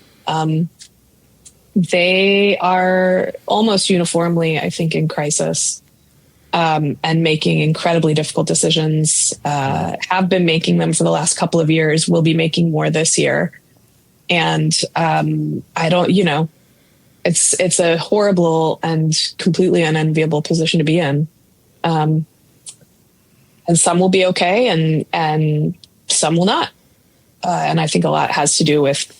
They are almost uniformly, I think, in crisis. And making incredibly difficult decisions, have been making them for the last couple of years, will be making more this year. And I don't, it's a horrible and completely unenviable position to be in. And some will be okay and some will not. And I think a lot has to do with,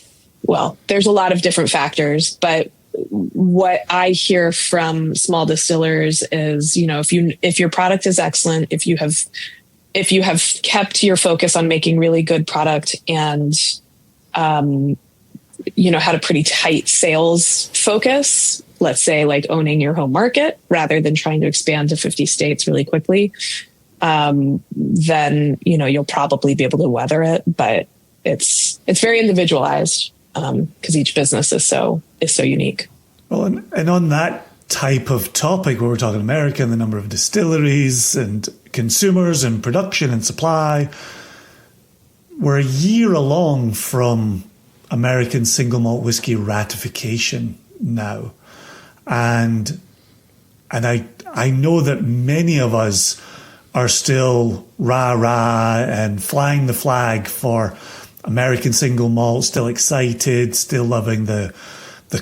there's a lot of different factors, but what I hear from small distillers is, if your product is excellent, if you have kept your focus on making really good product and, had a pretty tight sales focus, let's say like owning your home market rather than trying to expand to 50 states really quickly, then, you'll probably be able to weather it, but it's very individualized. Because each business is so unique. Well, and on that type of topic, where we're talking America and the number of distilleries and consumers and production and supply, we're a year along from American single malt whiskey ratification now, and I know that many of us are still rah and flying the flag for American single malt, still excited, still loving the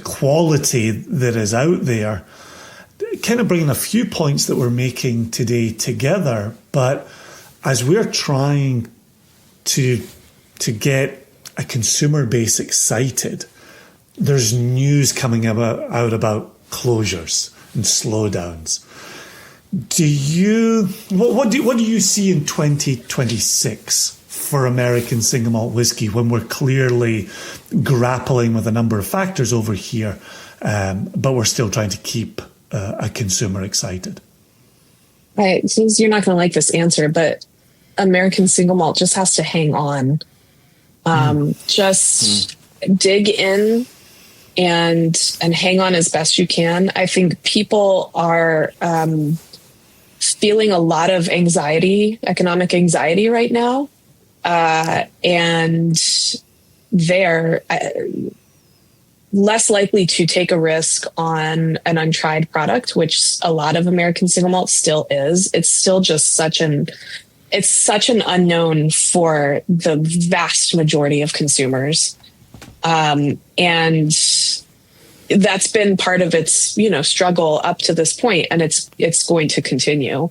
quality that is out there. Kind of bringing a few points that we're making today together, but as we're trying to get a consumer base excited, there's news coming out about closures and slowdowns. What do you see in 2026? For American single malt whiskey, when we're clearly grappling with a number of factors over here, but we're still trying to keep a consumer excited? Right. Since you're not going to like this answer, but American single malt just has to hang on. Just dig in and hang on as best you can. I think people are feeling a lot of anxiety, economic anxiety right now. And they're less likely to take a risk on an untried product, which a lot of American single malt still is. It's still just such an unknown for the vast majority of consumers. And that's been part of its, struggle up to this point, and it's going to continue.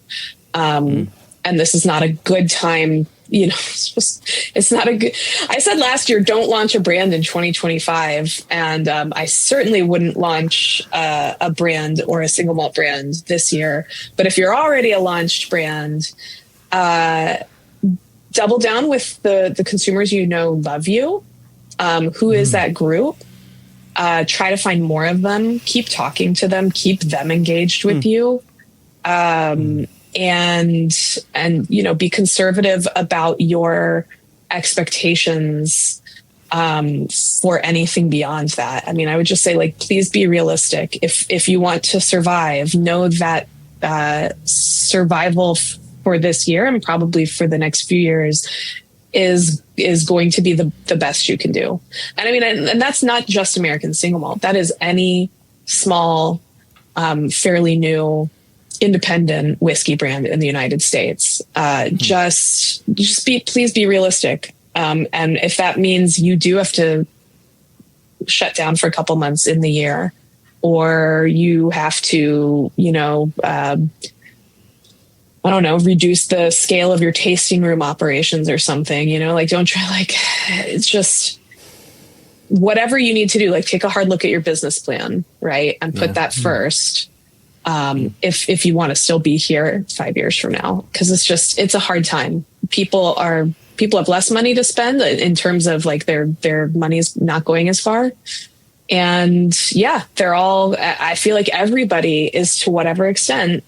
And this is not a good time. It's not a good. I said last year, don't launch a brand in 2025, and I certainly wouldn't launch a brand or a single malt brand this year. But if you're already a launched brand, double down with the consumers love you. Who is that group? Try to find more of them. Keep talking to them. Keep them engaged with you. And be conservative about your expectations for anything beyond that. I mean, I would just say, please be realistic. If you want to survive, know that survival for this year and probably for the next few years is going to be the best you can do. And I mean, and that's not just American single malt. That is any small, fairly new independent whiskey brand in the United States. Please be realistic. And if that means you do have to shut down for a couple months in the year, or you have to, reduce the scale of your tasting room operations or something, don't try, it's just whatever you need to do, take a hard look at your business plan, right? And put that first. If you want to still be here 5 years from now, because it's a hard time. People have less money to spend in terms of their money is not going as far. And I feel like everybody is, to whatever extent,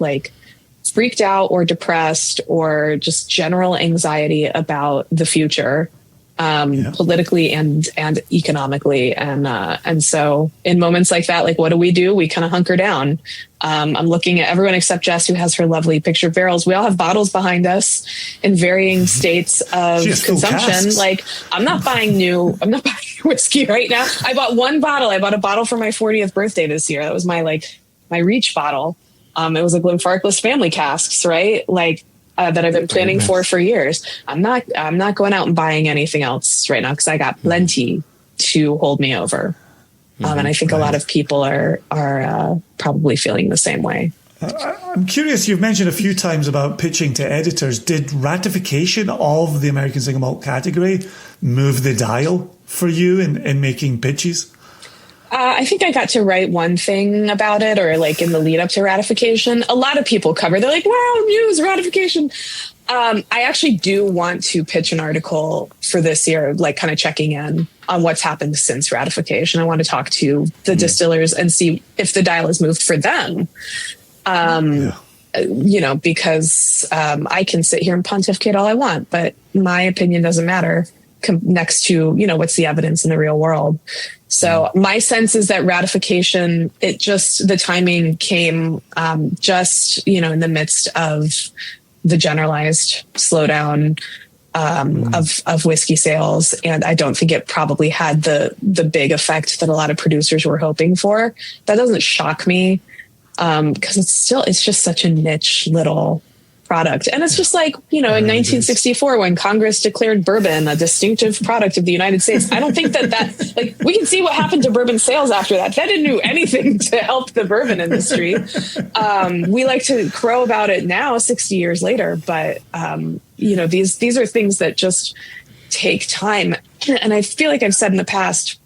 freaked out or depressed or just general anxiety about the future, politically and economically. And so in moments like that, what do? We kind of hunker down. I'm looking at everyone except Jess, who has her lovely picture barrels. We all have bottles behind us in varying states of consumption. I'm not buying whiskey right now. I bought one bottle. I bought a bottle for my 40th birthday this year. That was my Reach bottle. It was a Glenfarclas family casks, right? That I've been planning for years. I'm not going out and buying anything else right now, because I got plenty to hold me over. And I think a lot of people are probably feeling the same way. I'm curious, you've mentioned a few times about pitching to editors. Did ratification of the American single malt category move the dial for you in making pitches? I think I got to write one thing about it, or in the lead up to ratification. A lot of people cover, they're like, wow, news, ratification. I actually do want to pitch an article for this year, kind of checking in on what's happened since ratification. I want to talk to the distillers and see if the dial has moved for them. Because I can sit here and pontificate all I want, but my opinion doesn't matter next to, what's the evidence in the real world. So my sense is that ratification, the timing came in the midst of the generalized slowdown of whiskey sales. And I don't think it probably had the big effect that a lot of producers were hoping for. That doesn't shock me, because it's just such a niche little product. And it's just in 1964, when Congress declared bourbon a distinctive product of the United States, I don't think that we can see what happened to bourbon sales after that. That didn't do anything to help the bourbon industry. We like to crow about it now, 60 years later, but these are things that just take time. And I feel like I've said in the past,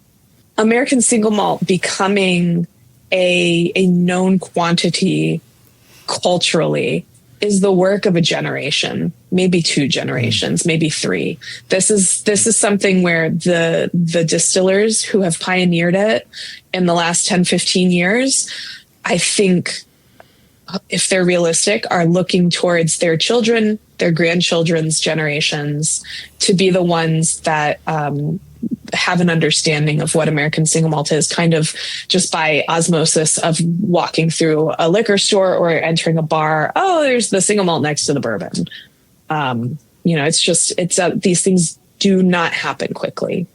American single malt becoming a known quantity culturally is the work of a generation, maybe 2 generations, maybe 3. This is something where the distillers who have pioneered it in the last 10, 15 years, I think, if they're realistic, are looking towards their children, their grandchildren's generations to be the ones that have an understanding of what American single malt is, kind of just by osmosis of walking through a liquor store or entering a bar. Oh, there's the single malt next to the bourbon. These things do not happen quickly.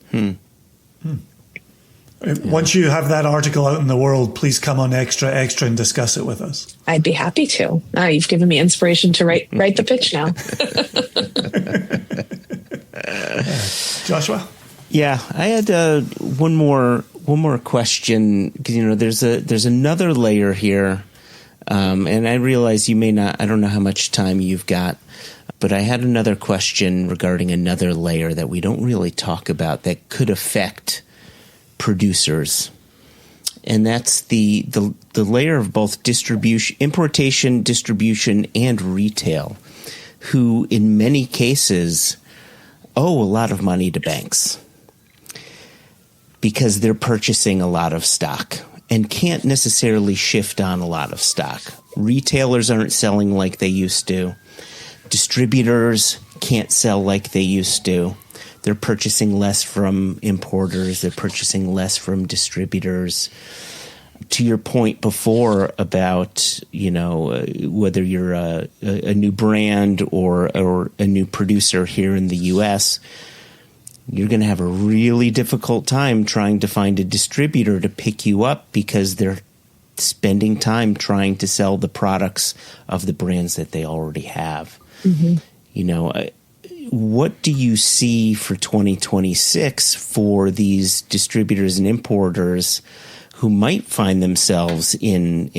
Once you have that article out in the world, please come on Extra and discuss it with us. I'd be happy to. You've given me inspiration to write the pitch now. Joshua? Yeah, I had one more question, because there's another layer here, and I realize you may not. I don't know how much time you've got, but I had another question regarding another layer that we don't really talk about that could affect producers, and that's the layer of both distribution, importation, distribution, and retail, who in many cases owe a lot of money to banks, because they're purchasing a lot of stock and can't necessarily shift on a lot of stock. Retailers aren't selling like they used to. Distributors can't sell like they used to. They're purchasing less from importers. They're purchasing less from distributors. To your point before about, whether you're a new brand or a new producer here in the U.S., you're going to have a really difficult time trying to find a distributor to pick you up, because they're spending time trying to sell the products of the brands that they already have. What do you see for 2026 for these distributors and importers who might find themselves in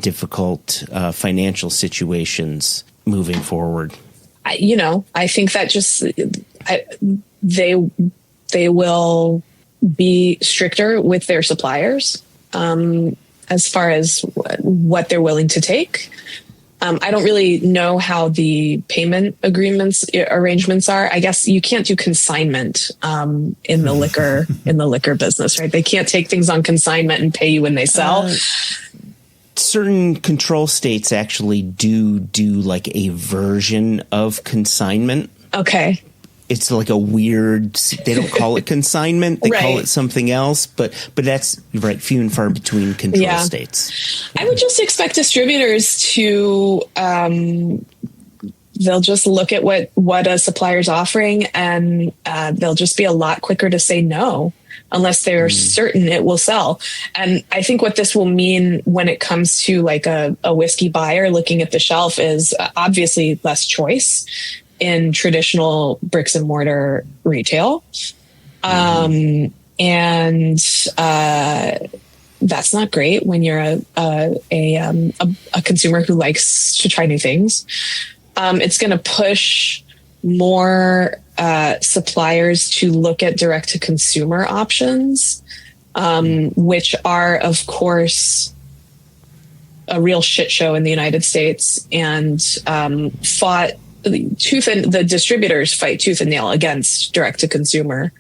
difficult financial situations moving forward? I think that just they will be stricter with their suppliers as far as what they're willing to take. I don't really know how the payment arrangements are. I guess you can't do consignment in the liquor business, right? They can't take things on consignment and pay you when they sell. Certain control states actually do like a version of consignment. Okay. It's like a weird, they don't call it consignment. They call it something else, but that's right. Few and far between control states. I would just expect distributors to, they'll just look at what a supplier's offering, and they'll just be a lot quicker to say no unless they're certain it will sell. And I think what this will mean when it comes to like a whiskey buyer looking at the shelf is obviously less choice in traditional bricks and mortar retail. And that's not great when you're a consumer who likes to try new things. It's going to push more suppliers to look at direct to consumer options, which are, of course, a real shit show in the United States, and the distributors fight tooth and nail against direct to consumer,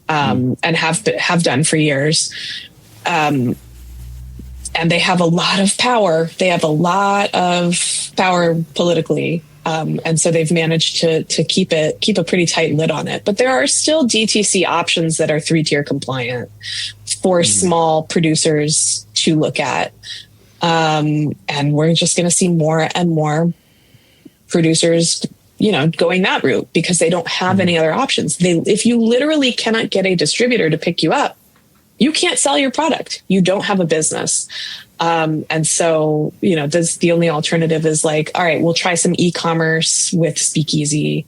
and have done for years. And they have a lot of power. They have a lot of power politically. And so they've managed to keep a pretty tight lid on it. But there are still DTC options that are 3-tier compliant for small producers to look at. And we're just going to see more and more producers, going that route because they don't have any other options. If you literally cannot get a distributor to pick you up, you can't sell your product. You don't have a business. And so, the only alternative is like, all right, we'll try some e-commerce with Speakeasy,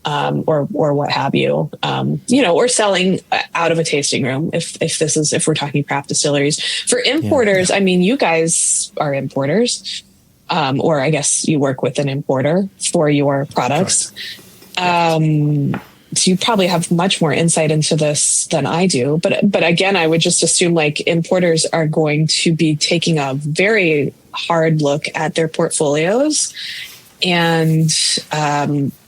or what have you, or selling out of a tasting room. If we're talking craft distilleries. For importers, I mean, you guys are importers, or I guess you work with an importer for your products. So you probably have much more insight into this than I do. But again, I would just assume like importers are going to be taking a very hard look at their portfolios and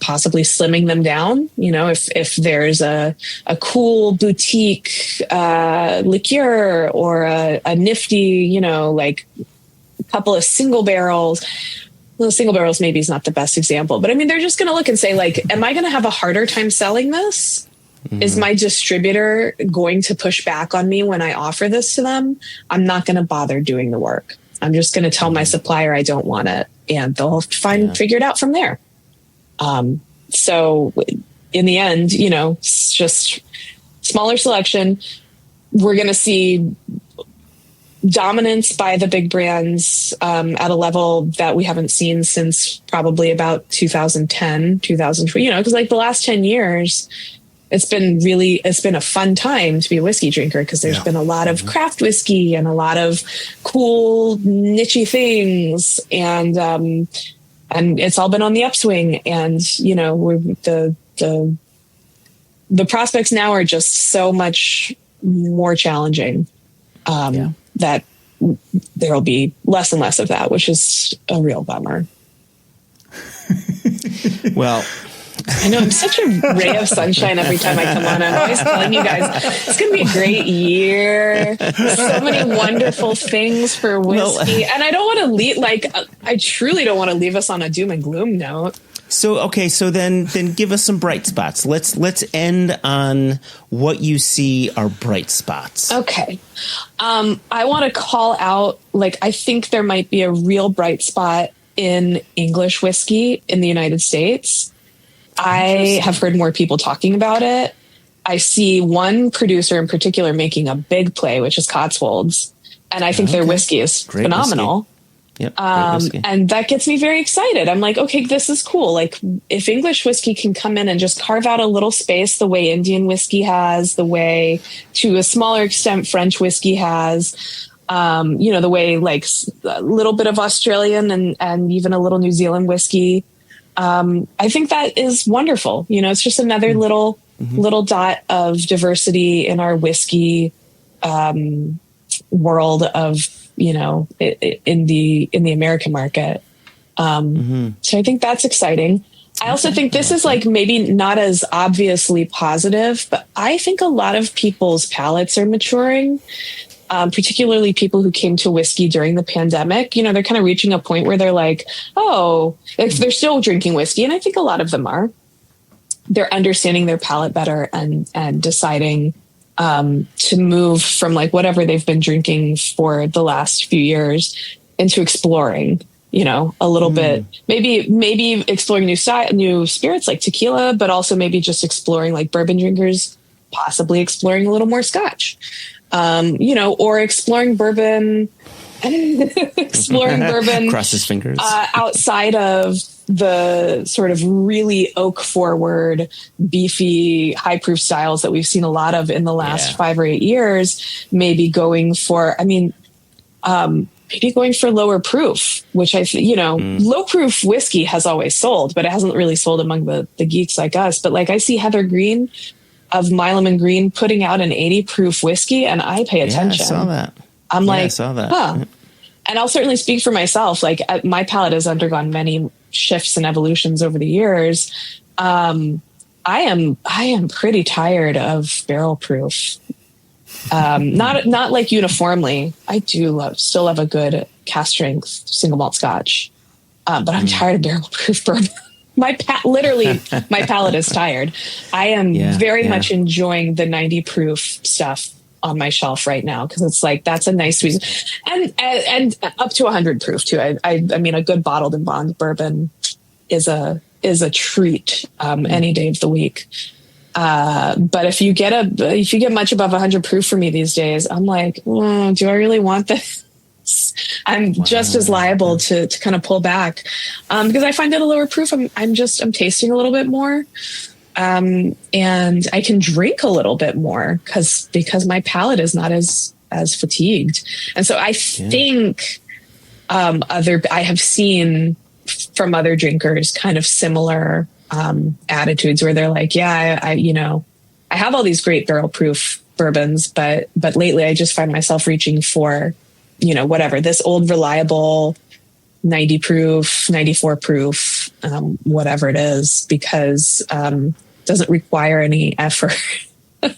possibly slimming them down. If there's a cool boutique liqueur or a nifty, like a couple of single barrels. Well, single barrels maybe is not the best example, but I mean, they're just going to look and say, like, am I going to have a harder time selling this? Is my distributor going to push back on me when I offer this to them? I'm not going to bother doing the work. I'm just going to tell my supplier I don't want it, and they'll figure it out from there. So in the end, it's just smaller selection. We're going to see dominance by the big brands at a level that we haven't seen since probably about 2010, 2020, because like the last 10 years, it's been a fun time to be a whiskey drinker because there's been a lot of craft whiskey and a lot of cool niche-y things. And it's all been on the upswing, and, the prospects now are just so much more challenging. That there will be less and less of that, which is a real bummer. Well, I know I'm such a ray of sunshine every time I come on. I'm always telling you guys, it's going to be a great year. So many wonderful things for whiskey. And I don't want to leave, I truly don't want to leave us on a doom and gloom note. So then give us some bright spots. Let's end on what you see are bright spots. Okay. I want to call out, I think there might be a real bright spot in English whiskey in the United States. I have heard more people talking about it. I see one producer in particular making a big play, which is Cotswolds. And I think their whiskey is Great phenomenal. Whiskey. Yep, great whiskey. And that gets me very excited. I'm like, okay, this is cool. Like if English whiskey can come in and just carve out a little space the way Indian whiskey has, the way to a smaller extent French whiskey has, the way like a little bit of Australian and even a little New Zealand whiskey. I think that is wonderful. It's just another little dot of diversity in our whiskey world of, in the American market. So I think that's exciting. I also think this is like maybe not as obviously positive, but I think a lot of people's palates are maturing. Particularly people who came to whiskey during the pandemic, they're kind of reaching a point where they're like, if they're still drinking whiskey, and I think a lot of them are, they're understanding their palate better and deciding to move from like whatever they've been drinking for the last few years into exploring, a little bit, maybe exploring new spirits like tequila, but also maybe just exploring like bourbon drinkers, possibly exploring a little more Scotch. Or exploring bourbon, cross his fingers, outside of the sort of really oak forward, beefy, high proof styles that we've seen a lot of in the last 5 or 8 years, maybe going for lower proof, which low proof whiskey has always sold, but it hasn't really sold among the geeks like us. But like I see Heather Green of Milam and Green putting out an 80 proof whiskey, and I pay attention. I saw that. I saw that. Huh. And I'll certainly speak for myself. Like my palate has undergone many shifts and evolutions over the years. I am pretty tired of barrel proof. Not like uniformly. I do still love a good cask strength single malt Scotch, but I'm tired of barrel proof bourbon. My palate is tired. I am very much enjoying the 90 proof stuff on my shelf right now, because it's like that's a nice reason, and up to 100 proof too. I mean, a good bottled and bond bourbon is a treat any day of the week. But if you get much above 100 proof for me these days, I'm like, do I really want this? I'm just as liable to kind of pull back because I find at a lower proof, I'm tasting a little bit more, and I can drink a little bit more because my palate is not as fatigued. And so I think I have seen from other drinkers kind of similar attitudes where they're like, I have all these great barrel proof bourbons, but lately I just find myself reaching for whatever, this old reliable 90 proof, 94 proof, whatever it is, because it doesn't require any effort. And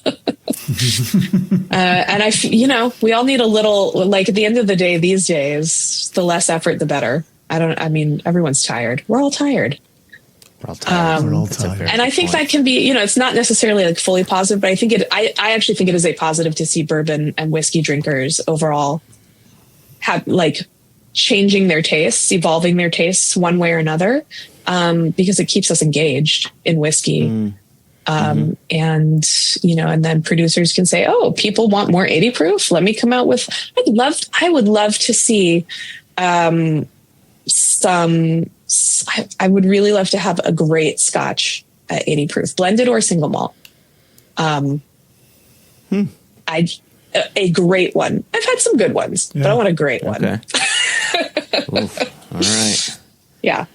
we all need a little, like at the end of the day, these days, the less effort, the better. Everyone's tired. We're all tired. We're all tired. And I think that can be, it's not necessarily like fully positive, but I actually think it is a positive to see bourbon and whiskey drinkers overall have like changing their tastes, evolving their tastes one way or another, because it keeps us engaged in whiskey. And then producers can say, oh, people want more 80 proof. Let me come out with, I would love to see I would really love to have a great Scotch at 80 proof, blended or single malt. A great one. I've had some good ones, but I want a great one. Oof. All right. Yeah.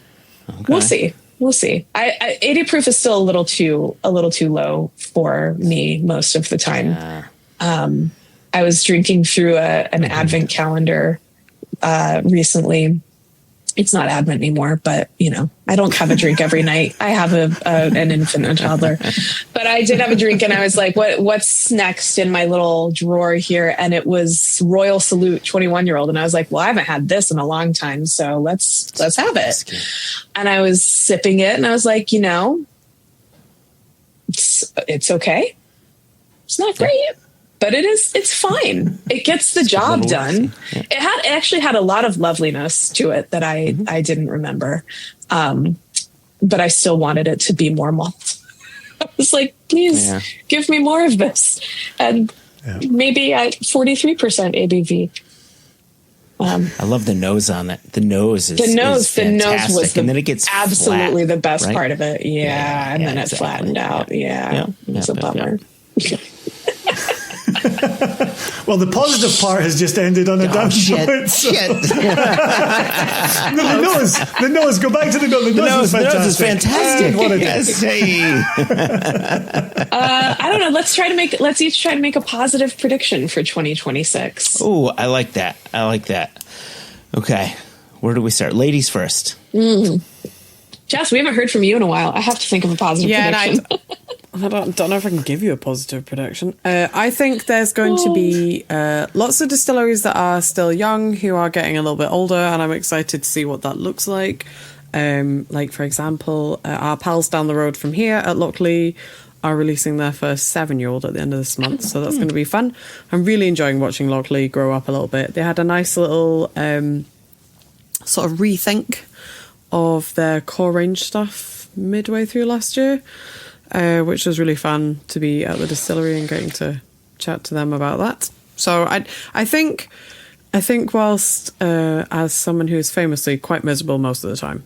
Okay. We'll see. 80 proof is still a little too low for me most of the time. Yeah. I was drinking through an Advent calendar recently. It's not Advent anymore, but I don't have a drink every night. I have an infant, a toddler, but I did have a drink, and I was like, what's next in my little drawer here? And it was Royal Salute 21-year-old. And I was like, well, I haven't had this in a long time, so let's have it. And I was sipping it, and I was like, it's okay. It's not great. But it's fine. It gets the job done. Yeah. It actually had a lot of loveliness to it that I didn't remember. But I still wanted it to be more malt. I was like, please give me more of this. And maybe at 43% ABV. I love the nose on it. The nose is the nose fantastic. was and then it gets absolutely flat, the best right? part of it. Yeah, and then it flattened out. Yeah, it was a bummer. Well, the positive part has just ended on a down note. So. The nose. Go back to the nose. The nose is fantastic. What it is. Hey. I don't know. Let's each try to make a positive prediction for 2026. Oh, I like that. Okay, where do we start? Ladies first. Jess, we haven't heard from you in a while. I have to think of a positive prediction. I don't know if I can give you a positive prediction. I think there's going to be lots of distilleries that are still young who are getting a little bit older, and I'm excited to see what that looks like. Like, for example, our pals down the road from here at Lochley are releasing their first 7-year-old at the end of this month, so that's going to be fun. I'm really enjoying watching Lochley grow up a little bit. They had a nice little sort of rethink of their core range stuff midway through last year. Which was really fun to be at the distillery and getting to chat to them about that. So I think whilst as someone who is famously quite miserable most of the time,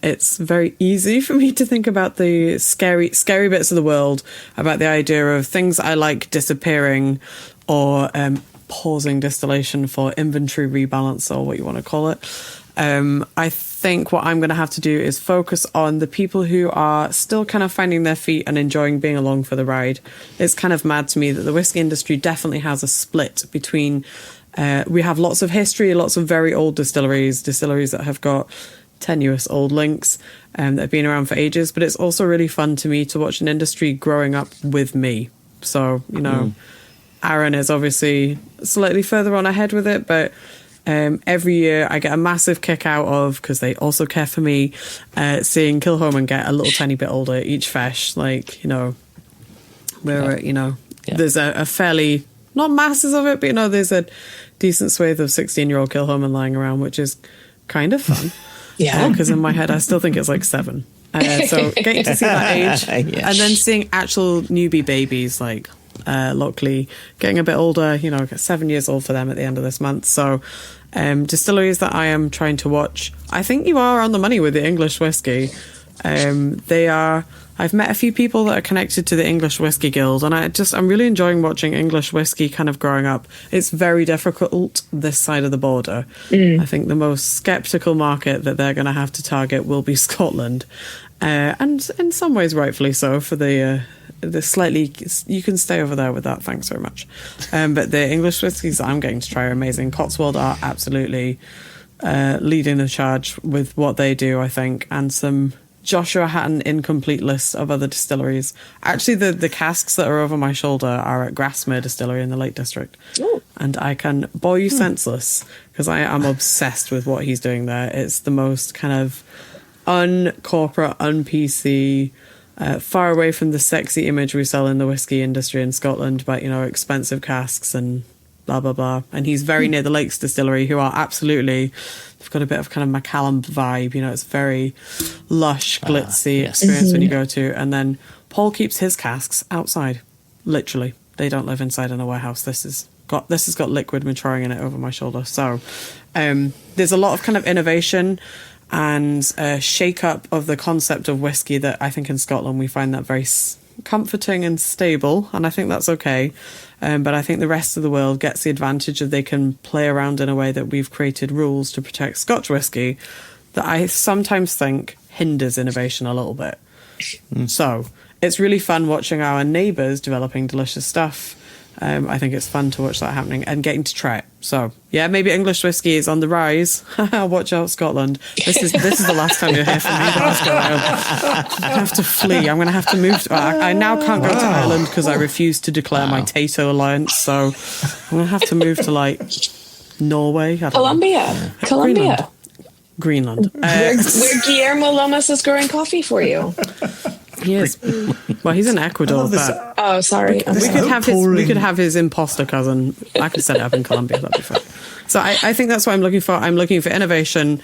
it's very easy for me to think about the scary bits of the world, about the idea of things I like disappearing or pausing distillation for inventory rebalance or what you want to call it. I think what I'm going to have to do is focus on the people who are still kind of finding their feet and enjoying being along for the ride. It's kind of mad to me that the whiskey industry definitely has a split between, we have lots of history, lots of very old distilleries that have got tenuous old links that have been around for ages, but it's also really fun to me to watch an industry growing up with me. So, Aaron is obviously slightly further on ahead with it, but every year I get a massive kick out of, because they also care for me, seeing Kilchoman get a little tiny bit older each fesh. Like, there's a fairly, not masses of it, but there's a decent swathe of 16-year-old Kilchoman lying around, which is kind of fun. Yeah. Because in my head I still think it's like 7. So getting to see that age and then seeing actual newbie babies like Lochley getting a bit older, 7 years old for them at the end of this month. So distilleries that I am trying to watch, I think you are on the money with the English whiskey. I've met a few people that are connected to the English Whiskey Guild, and I'm really enjoying watching English whiskey kind of growing up. It's very difficult this side of the border. I think the most sceptical market that they're going to have to target will be Scotland, and in some ways rightfully so for the slightly, you can stay over there with that, thanks very much. But the English whiskies I'm getting to try are amazing. Cotswold are absolutely leading the charge with what they do, I think, and some Joshua Hatton incomplete list of other distilleries. Actually, the casks that are over my shoulder are at Grasmere Distillery in the Lake District. Ooh. And I can bore you senseless because I am obsessed with what he's doing there. It's the most kind of un-corporate, un-PC, far away from the sexy image we sell in the whiskey industry in Scotland, but, expensive casks and blah, blah, blah. And he's very near the Lakes Distillery, who are absolutely, they've got a bit of kind of Macallan vibe, it's very lush, glitzy experience when you go to. And then Paul keeps his casks outside, literally. They don't live inside in a warehouse. This has got liquid maturing in it over my shoulder. So there's a lot of kind of innovation and shake up of the concept of whiskey that I think in Scotland we find that very comforting and stable, and I think that's okay. But I think the rest of the world gets the advantage of they can play around in a way that we've created rules to protect Scotch whiskey that I sometimes think hinders innovation a little bit. So it's really fun watching our neighbours developing delicious stuff. I think it's fun to watch that happening and getting to try it. So yeah, maybe English whiskey is on the rise. Watch out, Scotland. This is the last time you'll hear from me. I have to flee. I'm going to have to move. I now can't go to Ireland because I refuse to declare my Tato alliance. So I'm going to have to move to Norway. Colombia. Greenland. Where Guillermo Lomas is growing coffee for you. He is. Well, he's in Ecuador. But oh, sorry. We could have his imposter cousin. I could set it up in Colombia. That'd be fun. So I think that's what I'm looking for. I'm looking for innovation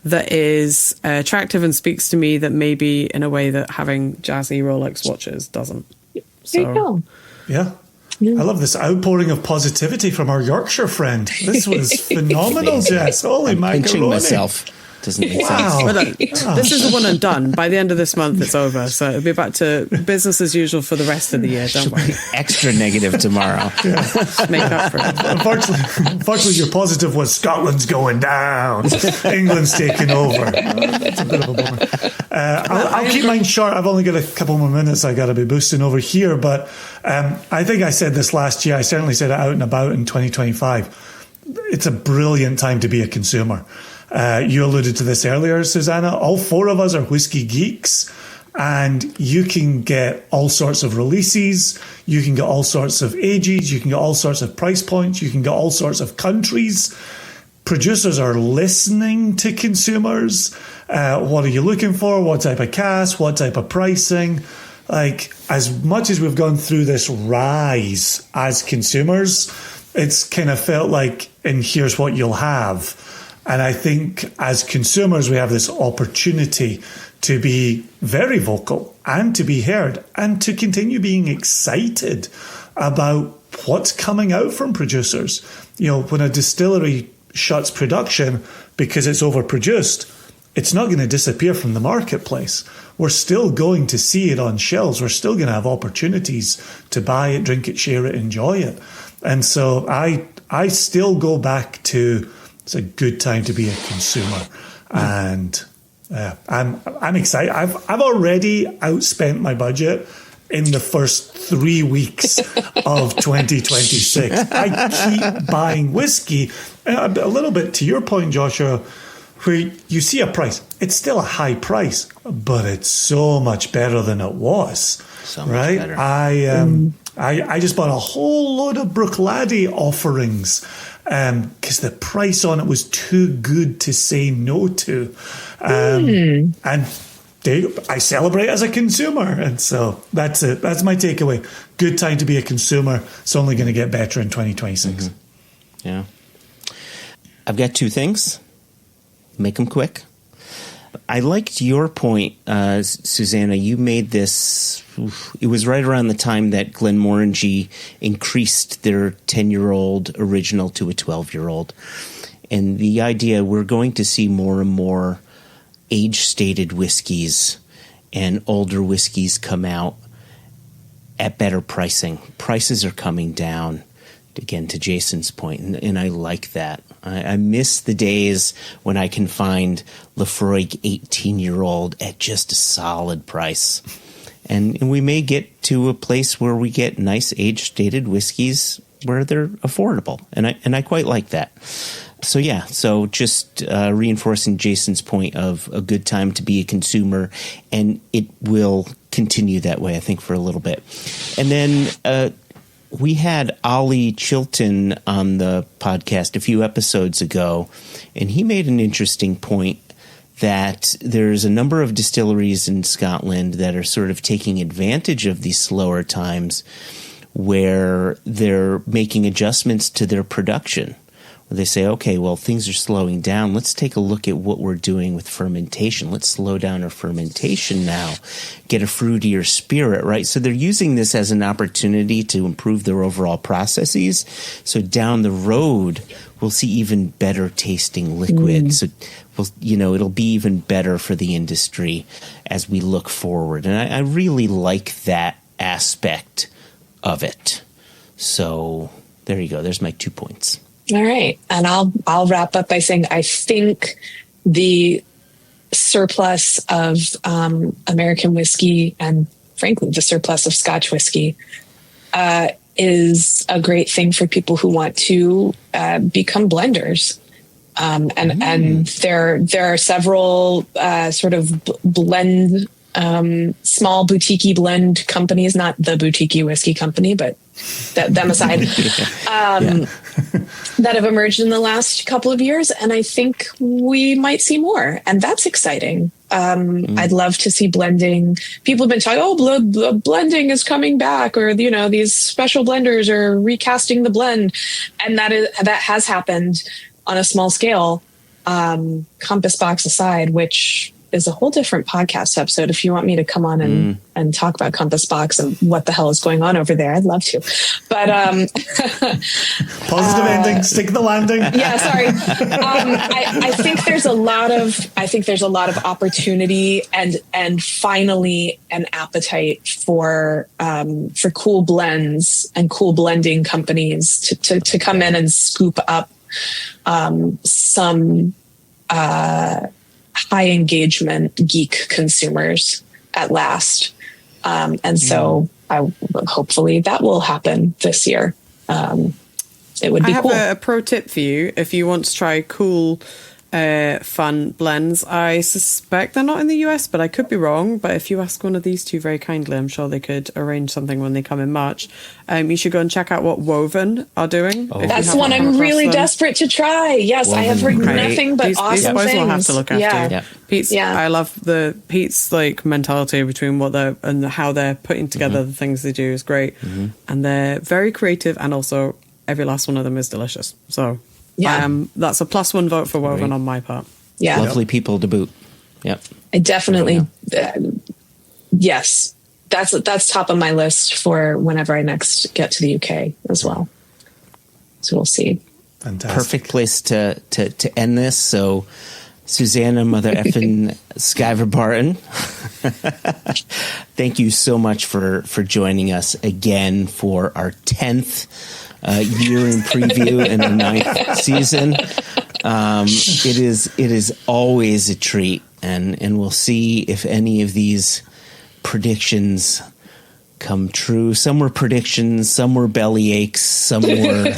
that is attractive and speaks to me, that maybe in a way that having jazzy Rolex watches doesn't. There you go. Yeah. I love this outpouring of positivity from our Yorkshire friend. This was phenomenal, Jess. Holy macaroni. Pinching myself. Doesn't make sense. But, this is the one and done. By the end of this month, it's over. So it'll be back to business as usual for the rest of the year. Don't worry. Extra negative tomorrow. Make up for it. Unfortunately, your positive was Scotland's going down. England's taking over. That's a bit of a bummer. I'll keep mine short. I've only got a couple more minutes. I got to be boosting over here. But I think I said this last year. I certainly said it out and about in 2025. It's a brilliant time to be a consumer. You alluded to this earlier, Susannah. All four of us are whiskey geeks, and you can get all sorts of releases. You can get all sorts of ages. You can get all sorts of price points. You can get all sorts of countries. Producers are listening to consumers. What are you looking for? What type of cask? What type of pricing? Like, as much as we've gone through this rise as consumers, it's kind of felt like, and here's what you'll have. And I think as consumers, we have this opportunity to be very vocal and to be heard and to continue being excited about what's coming out from producers. You know, when a distillery shuts production because it's overproduced, it's not going to disappear from the marketplace. We're still going to see it on shelves. We're still going to have opportunities to buy it, drink it, share it, enjoy it. And so I still go back to, it's a good time to be a consumer, and I'm excited. I've already outspent my budget in the first 3 weeks of 2026. I keep buying whiskey, a little bit to your point, Joshua, where you see a price. It's still a high price, but it's so much better than it was. So much right? better. I just bought a whole load of Bruichladdich offerings because the price on it was too good to say no to. And I celebrate as a consumer. And so that's it. That's my takeaway. Good time to be a consumer. It's only going to get better in 2026. Mm-hmm. Yeah. I've got two things. Make them quick. I liked your point, Susannah. You made this, it was right around the time that Glenmorangie increased their 10-year-old original to a 12-year-old. And the idea, we're going to see more and more age-stated whiskeys and older whiskeys come out at better pricing. Prices are coming down, again, to Jason's point, and I like that. I miss the days when I can find Lafroig 18-year-old at just a solid price. And we may get to a place where we get nice age-stated whiskeys where they're affordable. And I quite like that. So, yeah, so just reinforcing Jason's point of a good time to be a consumer, and it will continue that way, I think, for a little bit. And then we had Ollie Chilton on the podcast a few episodes ago, and he made an interesting point that there's a number of distilleries in Scotland that are sort of taking advantage of these slower times where they're making adjustments to their production. They say, okay, well, things are slowing down. Let's take a look at what we're doing with fermentation. Let's slow down our fermentation now, get a fruitier spirit, right? So they're using this as an opportunity to improve their overall processes. So down the road, we'll see even better tasting liquid. So, it'll be even better for the industry as we look forward. And I really like that aspect of it. So there you go. There's my 2 points. All right. And I'll wrap up by saying I think the surplus of American whiskey and, frankly, the surplus of Scotch whiskey is a great thing for people who want to become blenders. And there are several sort of blend, small boutique blend companies, not the boutique whiskey company, but them aside, that have emerged in the last couple of years. And I think we might see more. And that's exciting. I'd love to see blending. People have been talking, blending is coming back, or, these special blenders are recasting the blend. And that has happened on a small scale, Compass Box aside, which is a whole different podcast episode. If you want me to come on and talk about Compass Box and what the hell is going on over there, I'd love to. But positive ending, stick the landing. Yeah, sorry. I think there's a lot of opportunity and finally an appetite for cool blends and cool blending companies to come in and scoop up some high engagement geek consumers at last. And so hopefully that will happen this year. It would be cool. I have a pro tip for you if you want to try cool, fun blends. I suspect they're not in the US, but I could be wrong. But if you ask one of these two very kindly, I'm sure they could arrange something when they come in March. You should go and check out what Woven are doing. That's the one I'm really desperate to try. Yes, Woven, I have heard nothing but awesome things. These boys will have to look after. Yeah. Pete's, I love Pete's like mentality between what they're and how they're putting together the things they do is great, and they're very creative, and also every last one of them is delicious. So. That's a +1 vote for Woven on my part. Yeah. Lovely people to boot. Yep. I definitely, yes, that's top of my list for whenever I next get to the UK as well. So we'll see. Fantastic. Perfect place to end this. So Susannah Mother Effin Skiver Barton, thank you so much for joining us again for our 10th year in preview in our 9th season. It is always a treat, and we'll see if any of these predictions come true. Some were predictions, some were belly aches, some were,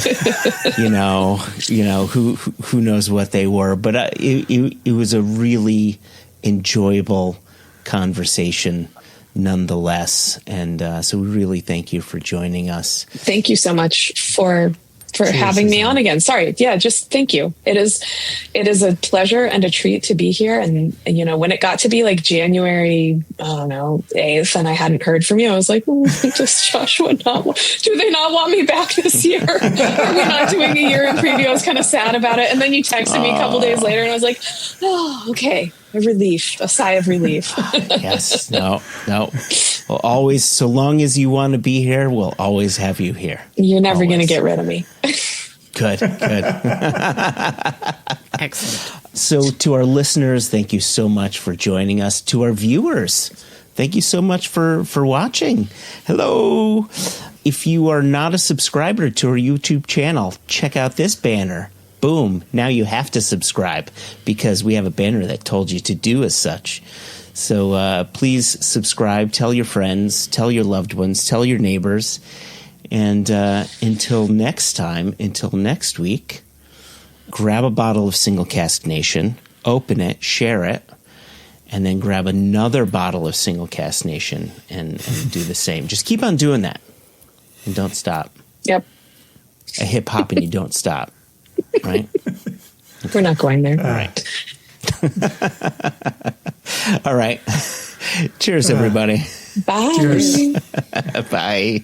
who knows what they were. But it was a really enjoyable conversation nonetheless. And so we really thank you for joining us. Thank you so much for having me on again. Sorry. Yeah, just thank you. It is a pleasure and a treat to be here. And when it got to be like January, 8th, and I hadn't heard from you, I was like, does Joshua do they not want me back this year? Are we not doing a year in preview? I was kind of sad about it. And then you texted me a couple days later and I was like, oh, okay. A sigh of relief. Yes. No. Well, always, so long as you want to be here, we'll always have you here. You're never going to get rid of me. Good. Excellent. So to our listeners, thank you so much for joining us. To our viewers, thank you so much for watching. Hello. If you are not a subscriber to our YouTube channel, check out this banner. Boom. Now you have to subscribe because we have a banner that told you to do as such. So please subscribe, tell your friends, tell your loved ones, tell your neighbors. And until next week, grab a bottle of Single Cask Nation, open it, share it, and then grab another bottle of Single Cask Nation and do the same. Just keep on doing that and don't stop. Yep. A hip hop and you don't stop. Right? We're not going there. All right. All right. Cheers, everybody. Bye. Cheers. Bye.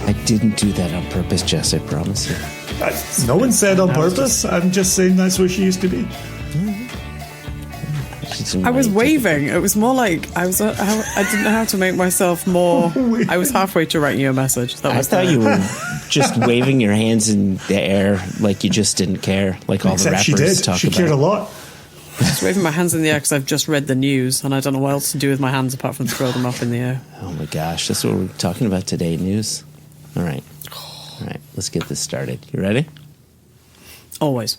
I didn't do that on purpose, Jess, I promise you. No one said on purpose. I'm just saying that's where she used to be. I was waving. It was more like I didn't know how to make myself more. I was halfway to writing you a message. I thought you were just waving your hands in the air like you just didn't care, like all the rappers she did. talk she about. She cared a lot. Just waving my hands in the air because I've just read the news and I don't know what else to do with my hands apart from throw them up in the air. Oh my gosh, that's what we're talking about today, news. All right, let's get this started. You ready? Always.